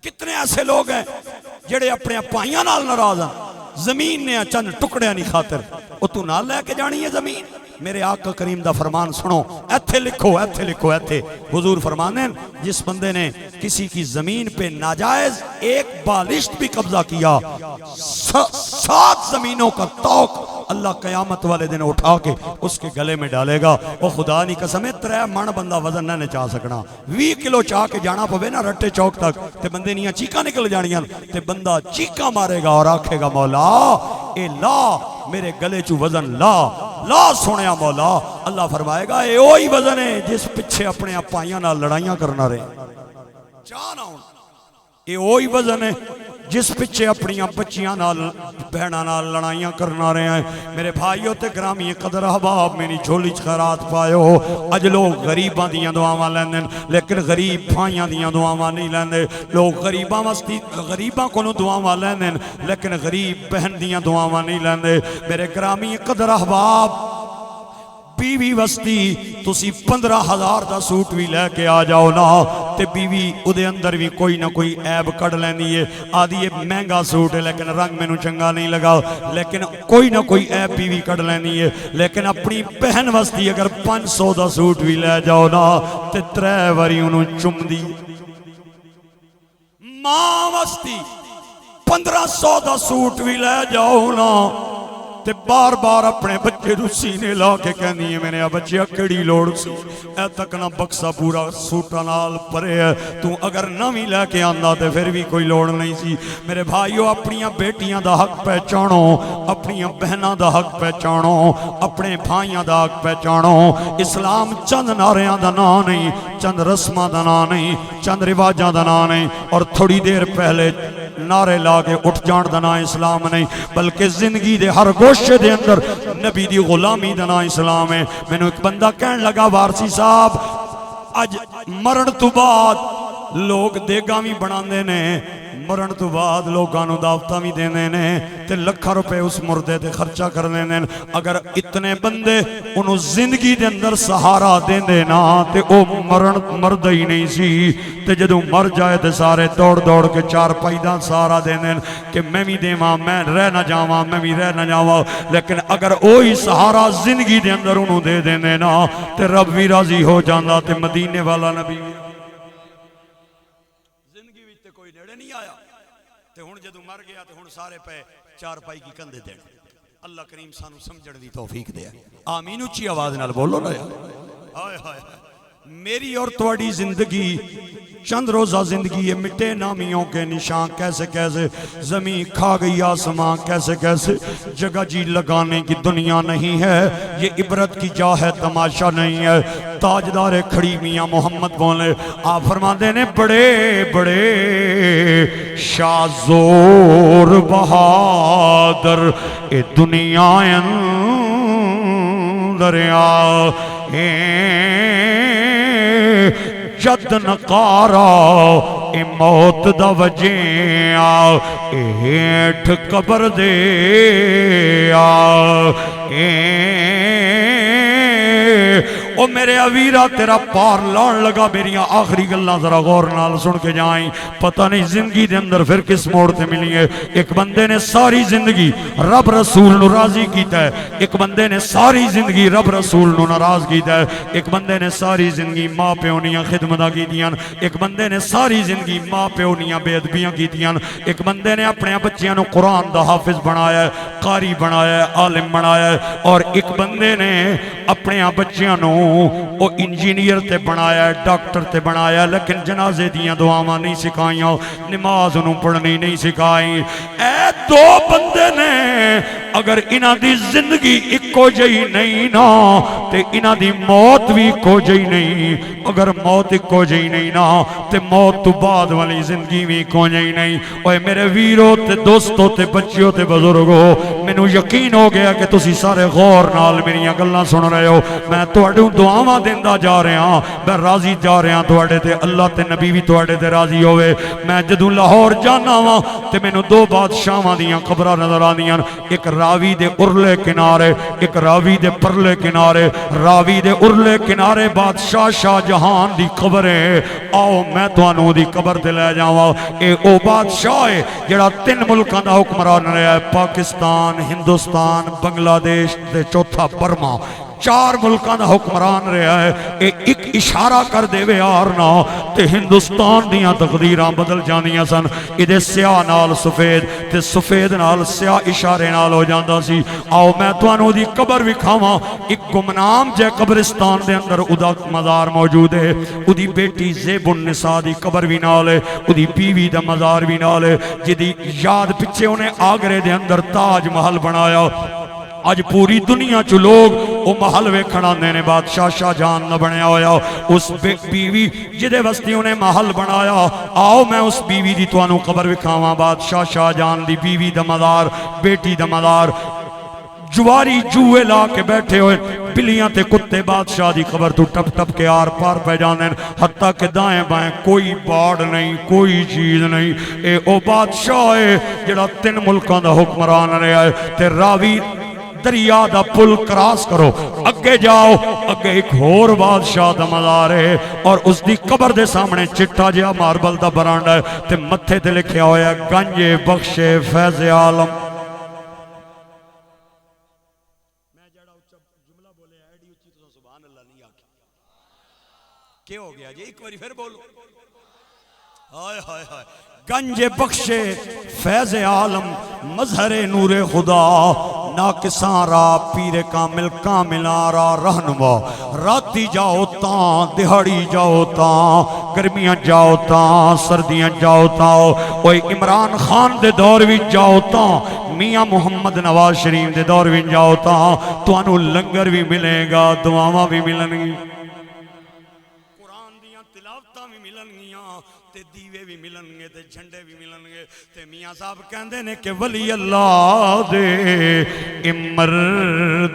کتنے ایسے لوگ ہیں جڑے اپنے پائیاں نال ناراض ہیں, زمین نے چند ٹکڑیاں نہیں خاطر. او تو نال لے کے جانی ہے زمین, میرے آقا کریم دا فرمان سنو، ایتھے لکھو ایتھے لکھو ایتھے۔ حضور فرمانے جس بندے نے کسی کی زمین پہ ناجائز ایک بالشت بھی قبضہ کیا، 7 زمینوں کا توق اللہ قیامت والے دن اٹھا کے اس کے گلے میں ڈالے گا۔ وہ خدا نہیں قسم 3 من بندہ وزن نہ چاہ سکنا، 20 کلو چاہ کے جانا پوے نا رٹے چوک تک تے بندے نیاں چیکاں نکل جانیاں تے بندہ چیکاں مارے گا اور آکھے گا مولا اے لا میرے گلے چو وزن لا لا سنیا مولا۔ اللہ فرمائے گا اے وہی وزن ہے جس پیچھے اپنے اپائیاں نال لڑائیاں کرنا رہے، چاہنا ہوں اے وہی وزن ہے جس پچھے اپنی بچیاں نال بہناں نال لڑائیاں کرنا رہے ہیں۔ میرے بھائیوں تے گرامی قدر احباب میری جھولی چ خیرات پائیو۔ اج لوگ غریباں دیاں دعاواں لیندے لیکن غریب بھائیاں دیاں دعاواں نہیں لیندے، لوگ غریباں واسطے غریباں کولوں دعاواں لیندے لیکن غریب بہن دیاں دعاواں نہیں لیندے۔ میرے گرامی قدر احباب بیوی وستی تسی 15,000 دا سوٹ بھی لے کے آ جاؤ نا تے بیوی اودے اندر بھی کوئی نہ کوئی عیب کڑ لیندی ہے، آدھی یہ مہنگا سوٹ ہے لیکن رنگ میں نو چنگا نہیں لگا، لیکن کوئی نہ کوئی عیب بیوی کڑ لیندی ہے۔ لیکن اپنی بہن وستی اگر 500 دا سوٹ بھی لے جاؤ نا تے 3 واری انہوں چم دی۔ ماں وستی 1500 دا سوٹ بھی لے جاؤ نا تے بار بار اپنے بچے نو سینے لا کے کہنی ہے میں نے بچے کیڑی لوڑ سی اے تک نہ بکسا پورا سوٹا نال پرے ہے، تو اگر نویں لے کے آندا تے پھر بھی کوئی لوڑ نہیں سی۔ میرے بھائیو اپنی بیٹیاں دا حق پہچانو، اپنی بہناں دا حق پہچانو، اپنے بھائیاں دا حق پہچانو۔ اسلام چند نعریاں دا نام نہیں، چند رسماں دا نام نہیں، چند رواجاں دا نام نہیں، اور تھوڑی دیر پہلے نعرے لا کے اٹھ جان دا نام اسلام نہیں، بلکہ زندگی دے ہر گوشے دے اندر نبی دی غلامی دا نام اسلام ہے۔ میں نے ایک بندہ کہن لگا وارسی صاحب اج مرن تو بعد لوگ دیگاں بھی بناندے نے، مرن تو بعد لوگاں نو دعوتاں بھی دیندے نے تے لکھاں روپے اس مردے تے خرچہ کر لیندے نے۔ اگر اتنے بندے انہوں زندگی دے اندر سہارا دیندے نا تے او مرد ہی نہیں سی، تے جدوں مر جائے تے سارے دوڑ دوڑ کے 4 پائیداں سہارا دیندے کہ میں بھی دیواں، میں رہ نہ جاواں، میں بھی رہ نہ جاواں۔ لیکن اگر وہی سہارا زندگی دے اندر انہوں دے دیندے نا تے رب بھی راضی ہو جاندا تے مدینے والا نبی کوئی نیڑے نہیں آیا تے ہن جدوں مر گیا تے ہن سارے پہ 4 پائی کی کندے دین۔ اللہ کریم سانو سمجھن دی توفیق دے۔ آمین اچھی آواز نال بولو نا یار۔ ہائے ہائے میری اور تواڈی زندگی چند روزہ زندگی ہے، مٹے نامیوں کے نشان کیسے کیسے، زمین کھا گئی آسمان کیسے کیسے، جگہ جی لگانے کی دنیا نہیں ہے، یہ عبرت کی جا ہے تماشا نہیں ہے۔ تاجدار کھڑی میاں محمد بولے آپ فرماتے نے بڑے بڑے شاہ زور بہادر اے دنیا اندر جد نقارا اے موت دا وجہ ایٹھ قبر دے او میرے اویرہ تیرا پار لان لگا، میری آخری گلہ ذرا غور نال سن کے جائیں، پتہ نہیں زندگی دے اندر پھر کس موڑ تے ملی ہے۔ ایک بندے نے ساری زندگی رب رسول نو راضی کیتا ہے، ایک بندے نے ساری زندگی رب رسول نو ناراض کیتا ہے، ایک بندے نے ساری زندگی ماں پیونیاں خدمتاں کیتیاں، ایک بندے نے ساری زندگی ماں پیونیاں بے ادبیاں کیتیاں، ایک بندے نے اپنے بچیاں نو قرآن دا حافظ بنایا ہے، قاری بنایا ہے، عالم بنایا ہے، اور ایک بندے نے اپنے بچیاں نو او انجینئر تے بنایا ہے، ڈاکٹر تے بنایا ہے، لیکن جنازے دیاں دعاواں نہیں سکھائیاں، نماز انہوں پڑھنی نہیں سکھائیں۔ اے 2 بندے نے اگر انہاں دی زندگی اکو جئی نہیں نا تے انہاں دی موت بھی اکو جئی نہیں، اگر موت اکو جئی نہیں نا تے موت تو بعد والی زندگی بھی اکو جئی نہیں۔ اوہ میرے ویرو تے دوستو تے بچیوں تے بزرگو، میں نو یقین ہو گیا کہ تسی سارے غور نال میری گلاں سن رہے ہو، میں تواڈوں دعاواں دیندا جا رہا ہاں، میں راضی جا رہا ہاں تواڈے تے، اللہ تے نبی بھی تواڈے تے راضی ہوئے۔ میں جدوں لاہور جانا وا تے مینوں 2 بادشاہاں دیاں قبراں نظر آندیاں، ایک راوی دے ارلے کنارے، ایک راوی دے پرلے کنارے، راوی دے ارلے کنارے بادشاہ شاہ جہان دی قبر ہے۔ آؤ میں تانوں دی قبر تے لے جاواں۔ اے او بادشاہ ہے جڑا 3 ملکاں دا حکمران رہیا ہے، پاکستان، ہندوستان، بنگلہ دیش تے چوتھا برما۔ 4 ملکاں دا حکمران رہا ہے، اے ایک اشارہ کر دے وے آرنا تے ہندوستان دیاں تقدیراں بدل جانیاں سن۔ ادھے سیاہ نال سفید تے سفید نال سیاہ اشارے نال ہو جاندا سی۔ آؤ میں توانو دی قبر وکھاواں، ایک گمنام جے قبرستان دے اندر ادا مزار موجود ہے، ادھی بیٹی زیب النساء دی قبر بھی نال ہے، ادھی بیوی دا مزار بھی نال ہے، جدی یاد پچھے انہیں آگرے دے اندر تاج محل بنایا۔ آج پوری دنیا چو لوگ او محل ویکھنا نے بادشاہ شاہ جہان نہ بنیا ہویا، اس بیوی جدے وستی انہیں محل بنایا۔ آؤ میں اس بیوی دی توانو قبر وکھاواں، بادشاہ شاہ جہان دی بیوی دا مزار، بیٹی دا مزار۔ جواری جوئے لا کے بیٹھے ہوئے، بلیاں تے کتے بادشاہ دی خبر تو ٹپ ٹپ کے آر پار پہ جانے، حتیٰ کہ دائیں بائیں کوئی باڑ نہیں، کوئی چیز نہیں۔ اے او بادشاہ ہے جڑا 3 ملکاں دا حکمران رہے آئے، تے راوی دریا دا پل کراس کرو، اگے جاؤ، اگے ایک اور بادشاہ دا مزار ہے، اور اس دی قبر دے سامنے چٹا جیا ماربل دا برانڈا ہے، تے متھے تے لکھیا ہویا گنج بخش فیض عالم۔ کیا ہو گیا جی؟ ایک باری پھر بولو، ہائے ہائے ہائے۔ گنج بخش فیض عالم، مظہر نور خدا، ناکساں را پیر کامل کاملان را رہنما، راتی جاؤ تاں دہاڑی جاؤ تاں، گرمیاں جاؤ تاں سردیاں جاؤ تاں، اوہ عمران خان دے دور بھی جاؤ تاں، میاں محمد نواز شریف دے دور بھی جاؤ تاں، تو انہوں لنگر بھی ملے گا، دعاواں بھی ملن گی، بھی ملن گے تے جھنڈے بھی ملن گے۔ تے میاں صاحب کہندے نے کہ ولی اللہ دے امر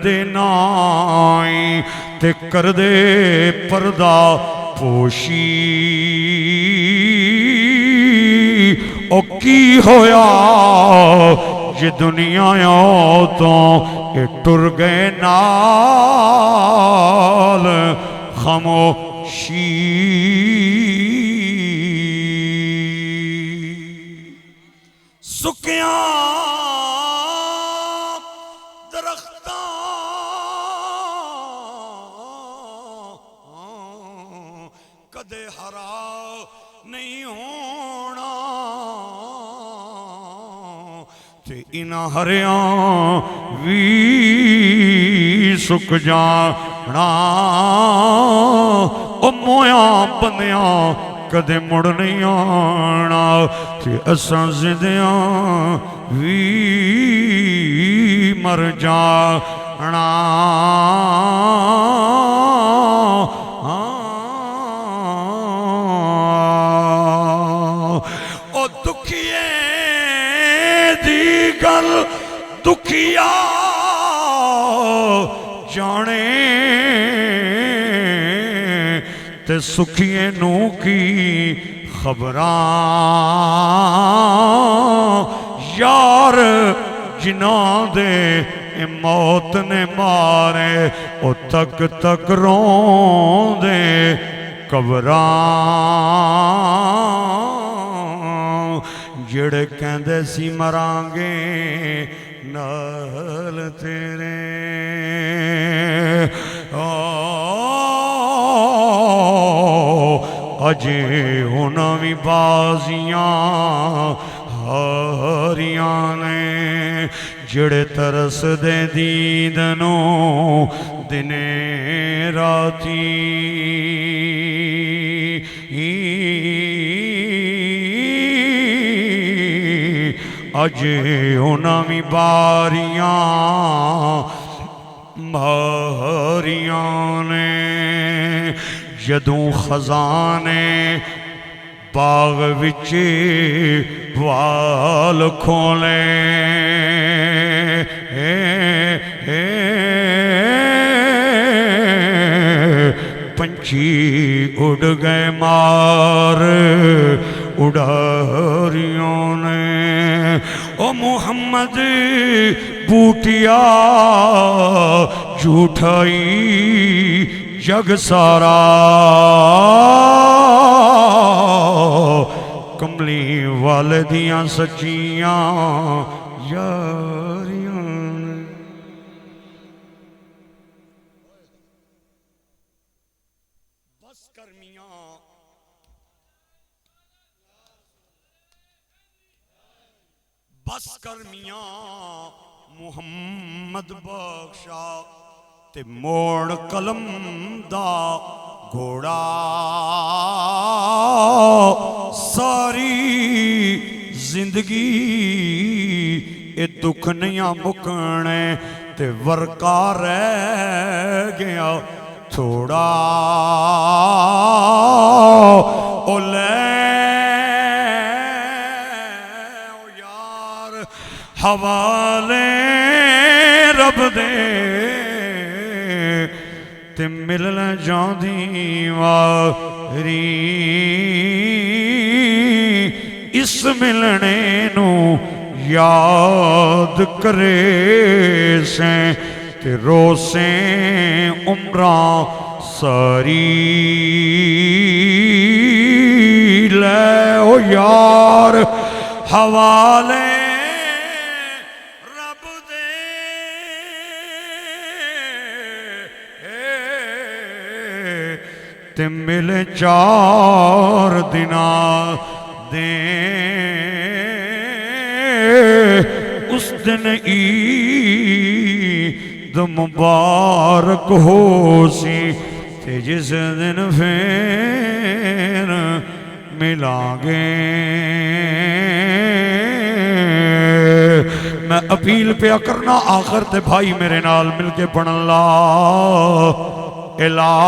دے نائی تے کر دے پردہ پوشی، او کی ہویا جے دنیا تو اے ٹر گئے نال خاموشی۔ سکیاں درختاں کدے ہرا نہیں ہونا، تے انہاں ہریاں وی سک جانا، او مویاں بندیاں کدے مڑ نہیں آنا، تے اساں زندیاں وی مر جانا۔ او دکھیے دی گل دکھیا جانے، تے سکھیے نو کی خبراں یار جناں دے موت نے مارے، او تک تک رون دے قبراں، جڑے کہندے سی مرانگے نال تیرے، اجے ہونا بھی بازیاں ہاریاں نے، جڑے ترس دے دیدنوں دنے راتی، اجے ہونا بھی باریاں مہاریاں نے، جدوں خزانے باغ وچ وال کھولے، پنچھی اڑ گئے مار اڑاریوں نے، او محمد بوٹیا جھوٹائی جگ سارا، کملی والدیاں سچیاں یاریاں۔ بس کر میاں محمد بخشا تے موڑ قلم دا گھوڑا ساری زندگی اے دکھ نہیں مکنے تے ورکا رہ گیا تھوڑا او لے او یار حوالے رب دے تے ملنا جاندی واری اس ملنے نو یاد کرے سیں تے روسیں عمران ساری لے او یار حوالے رب دے تے مل 4 دنا اس دن عید مبارک ہو سی تے جس دن پھر ملیں گے میں اپیل پہ کرنا آخر تے بھائی میرے نال مل کے پڑھ اللہ الہ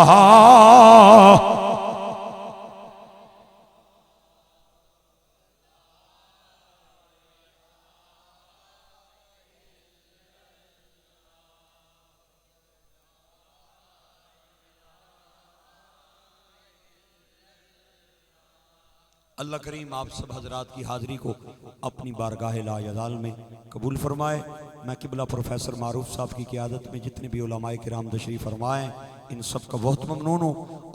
اللہ کریم آپ سب حضرات کی حاضری کو اپنی بارگاہ لا یزال میں قبول فرمائے۔ میں قبلہ پروفیسر معروف صاحب کی قیادت میں جتنے بھی علماء کرام تشریف فرمائیں ان سب کا بہت ممنون ہوں،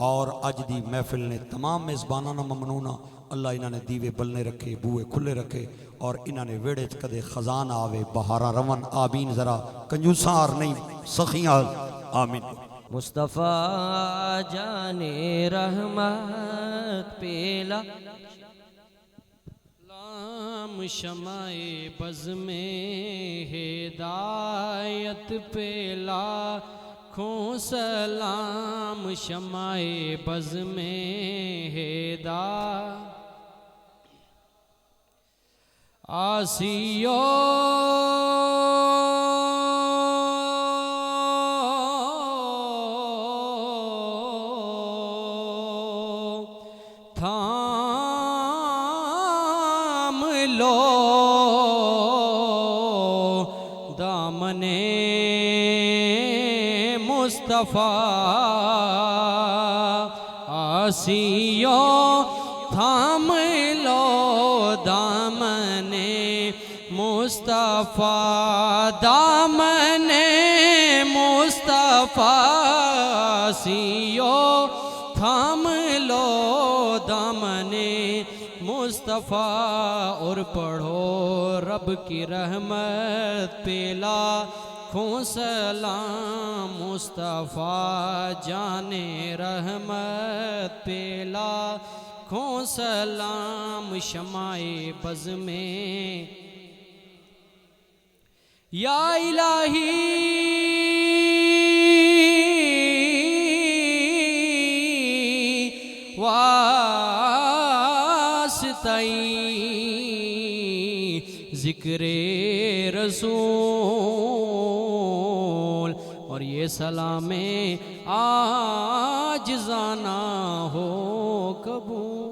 اور اج دی محفل نے تمام میزباناں ممنون ہوں۔ اللہ انہاں نے دیوے بلنے رکھے، بوئے کھلے رکھے، اور انہاں نے ویڑے کدے خزان آوے بہارا رون آمین۔ ذرا کنجوسار نہیں سخیاں آمین۔ مصطفیٰ جان رحمت پیلا لام شمع بز میں ہدایت پیلا کھوں سلام شمع بز میں ہدایت آسیو تھام لو دامن مصطفیٰ آسیو تھام لو دامن مصطفیٰ دامن مصطفیٰ آسیو تھام لو دامن مصطفیٰ اور پڑھو رب کی رحمت پیلا کھوں سلام مصطفیٰ جان رحمت پیلا کھوں سلام شمع بز میں یا الہی ذکر رسول اور یہ سلام عاجزانہ ہو قبول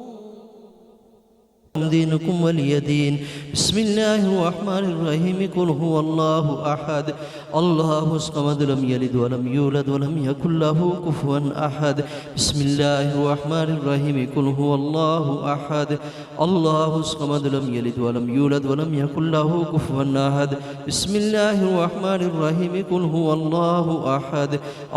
دينكم ولي دين بسم الله الرحمن الرحيم قل هو الله أحد الله الصمد لم يلد ولم يولد ولم يكن له كفوا أحد بسم الله الرحمن الرحيم قل هو الله أحد الله الصمد لم يلد ولم يولد ولم يكن له كفوا أحد بسم الله الرحمن الرحيم قل هو الله أحد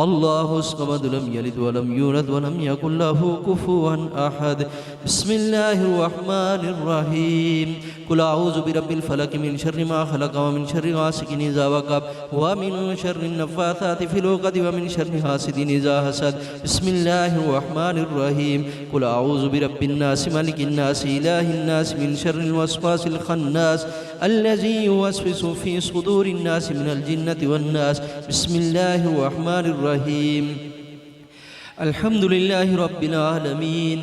الله الصمد لم يلد ولم يولد ولم يكن له كفوا أحد بسم الله الرحمن الرحيم قل أعوذ برب الفلق من شر ما خلق ومن شر غاسق إذا وقب ومن شر النفاثات في العقد ومن شر حاسد إذا حسد بسم الله الرحمن الرحيم قل أعوذ برب الناس ملك الناس إله الناس من شر الوسواس الخناس الذي يوسوس في صدور الناس من الجنة والناس بسم الله الرحمن الرحيم الحمد لله رب العالمين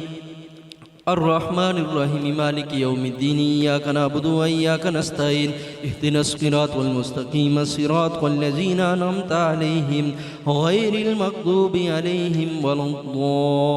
الرحمن الرحيم مالك يوم الدين إياك نعبد وإياك نستعين اهدنا الصراط المستقيم صراط الذين أنعمت عليهم غير المغضوب عليهم ولا الضالين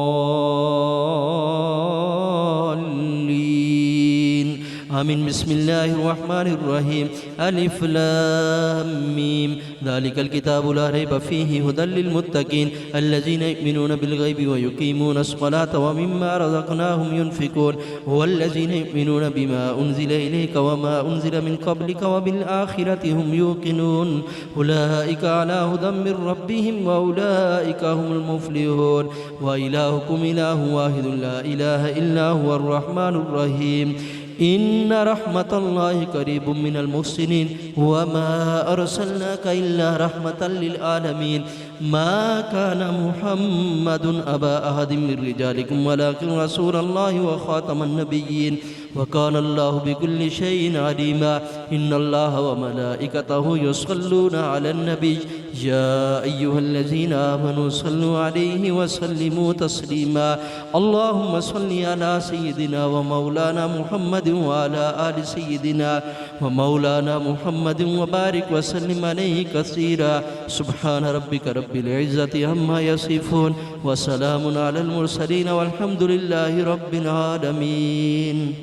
آمين بسم الله الرحمن الرحيم ألف لام ميم ذلك الكتاب لا ريب فيه هدى للمتقين الذين يؤمنون بالغيب ويقيمون الصلاة ومما رزقناهم ينفقون هو الذين يؤمنون بما أنزل إليك وما أنزل من قبلك وبالآخرة هم يوقنون أولئك على هدى من ربهم وأولئك هم المفلحون وإلهكم إله واحد لا إله إلا هو الرحمن الرحيم إن رحمة الله قريب من المحسنين وما أرسلناك إلا رحمة للعالمين ما كان محمد أبا أحد من رجالكم ولكن رسول الله وخاتم النبيين وكان الله بكل شيء عليما إن الله وملائكته يصلون على النبي يا أيها الذين آمنوا صلوا عليه وسلموا تسليما اللهم صل على سيدنا ومولانا محمد وعلى آل سيدنا ومولانا محمد وبارك وسلم عليه كثيرا سبحان ربك رب العزة عما يصفون وسلام على المرسلين والحمد لله رب العالمين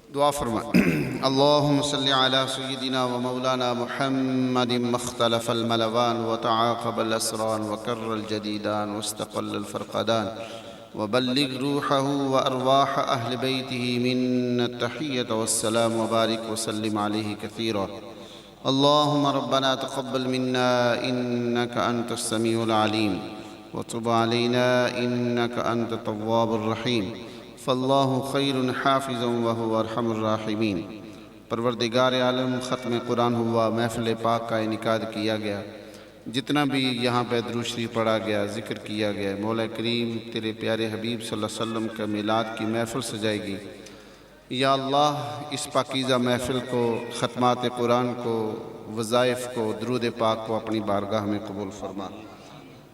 دعا فرما اللهم صل على سيدنا ومولانا محمد ما اختلف الملوان وتعاقب الأسران وكر الجديدان واستقل الفرقدان وبلغ روحه وأرواح أهل بيته منا التحية والسلام وبارك وسلم عليه كثيرا اللهم ربنا تقبل منا إنك أنت السميع العليم وتب علينا إنك أنت التواب الرحيم فاللہ خیر حافظ وہو ارحم الراحمین پروردگار عالم ختم قرآن ہوا محفل پاک کا انعقاد کیا گیا جتنا بھی یہاں پہ درود شریف پڑھا گیا ذکر کیا گیا مولا کریم تیرے پیارے حبیب صلی اللہ علیہ وسلم کا میلاد کی محفل سجائے گی یا اللہ اس پاکیزہ محفل کو ختمات قرآن کو وظائف کو درود پاک کو اپنی بارگاہ میں قبول فرما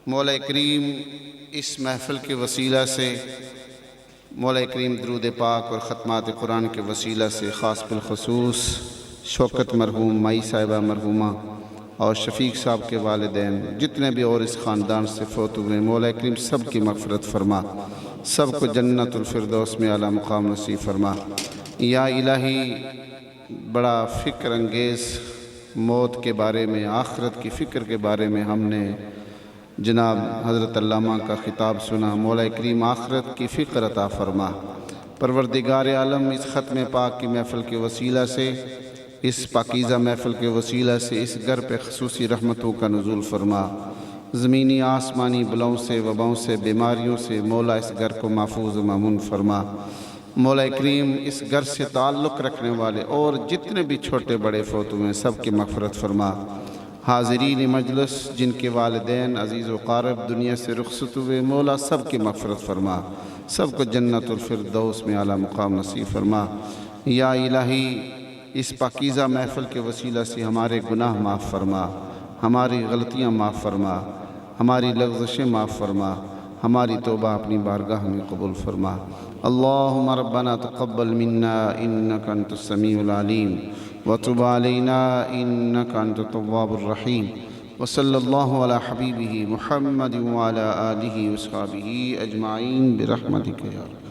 مولا کریم اس محفل کے وسیلہ سے مولا کریم درود پاک اور ختمات قرآن کے وسیلہ سے خاص بالخصوص شوکت مرحوم مائی صاحبہ مرحومہ اور شفیق صاحب کے والدین جتنے بھی اور اس خاندان سے فوت ہوئے مولا کریم سب کی مغفرت فرما سب کو جنت الفردوس میں اعلیٰ مقام نصیب فرما یا الہی بڑا فکر انگیز موت کے بارے میں آخرت کی فکر کے بارے میں ہم نے جناب حضرت علامہ کا خطاب سنا مولا کریم آخرت کی فکر عطا فرما پروردگار عالم اس ختم پاک کی محفل کے وسیلہ سے اس پاکیزہ محفل کے وسیلہ سے اس گھر پہ خصوصی رحمتوں کا نزول فرما زمینی آسمانی بلاؤں سے وباؤں سے بیماریوں سے مولا اس گھر کو محفوظ و مامون فرما مولا کریم اس گھر سے تعلق رکھنے والے اور جتنے بھی چھوٹے بڑے فوت ہوئے سب کی مغفرت فرما حاضرین مجلس جن کے والدین عزیز و قارب دنیا سے رخصت ہوئے مولا سب کی مغفرت فرما سب کو جنت الفردوس میں اعلیٰ مقام نصیب فرما یا الہی اس پاکیزہ محفل کے وسیلہ سے ہمارے گناہ معاف فرما ہماری غلطیاں معاف فرما ہماری لغزشیں معاف فرما ہماری توبہ اپنی بارگاہ میں قبول فرما اللہم ربنا تقبل منا انکا انت السمیع العلیم وتب علينا إنك أنت التواب الرحيم وصلى الله على حبيبه محمد وعلى آله وصحبه أجمعين برحمتك يا رب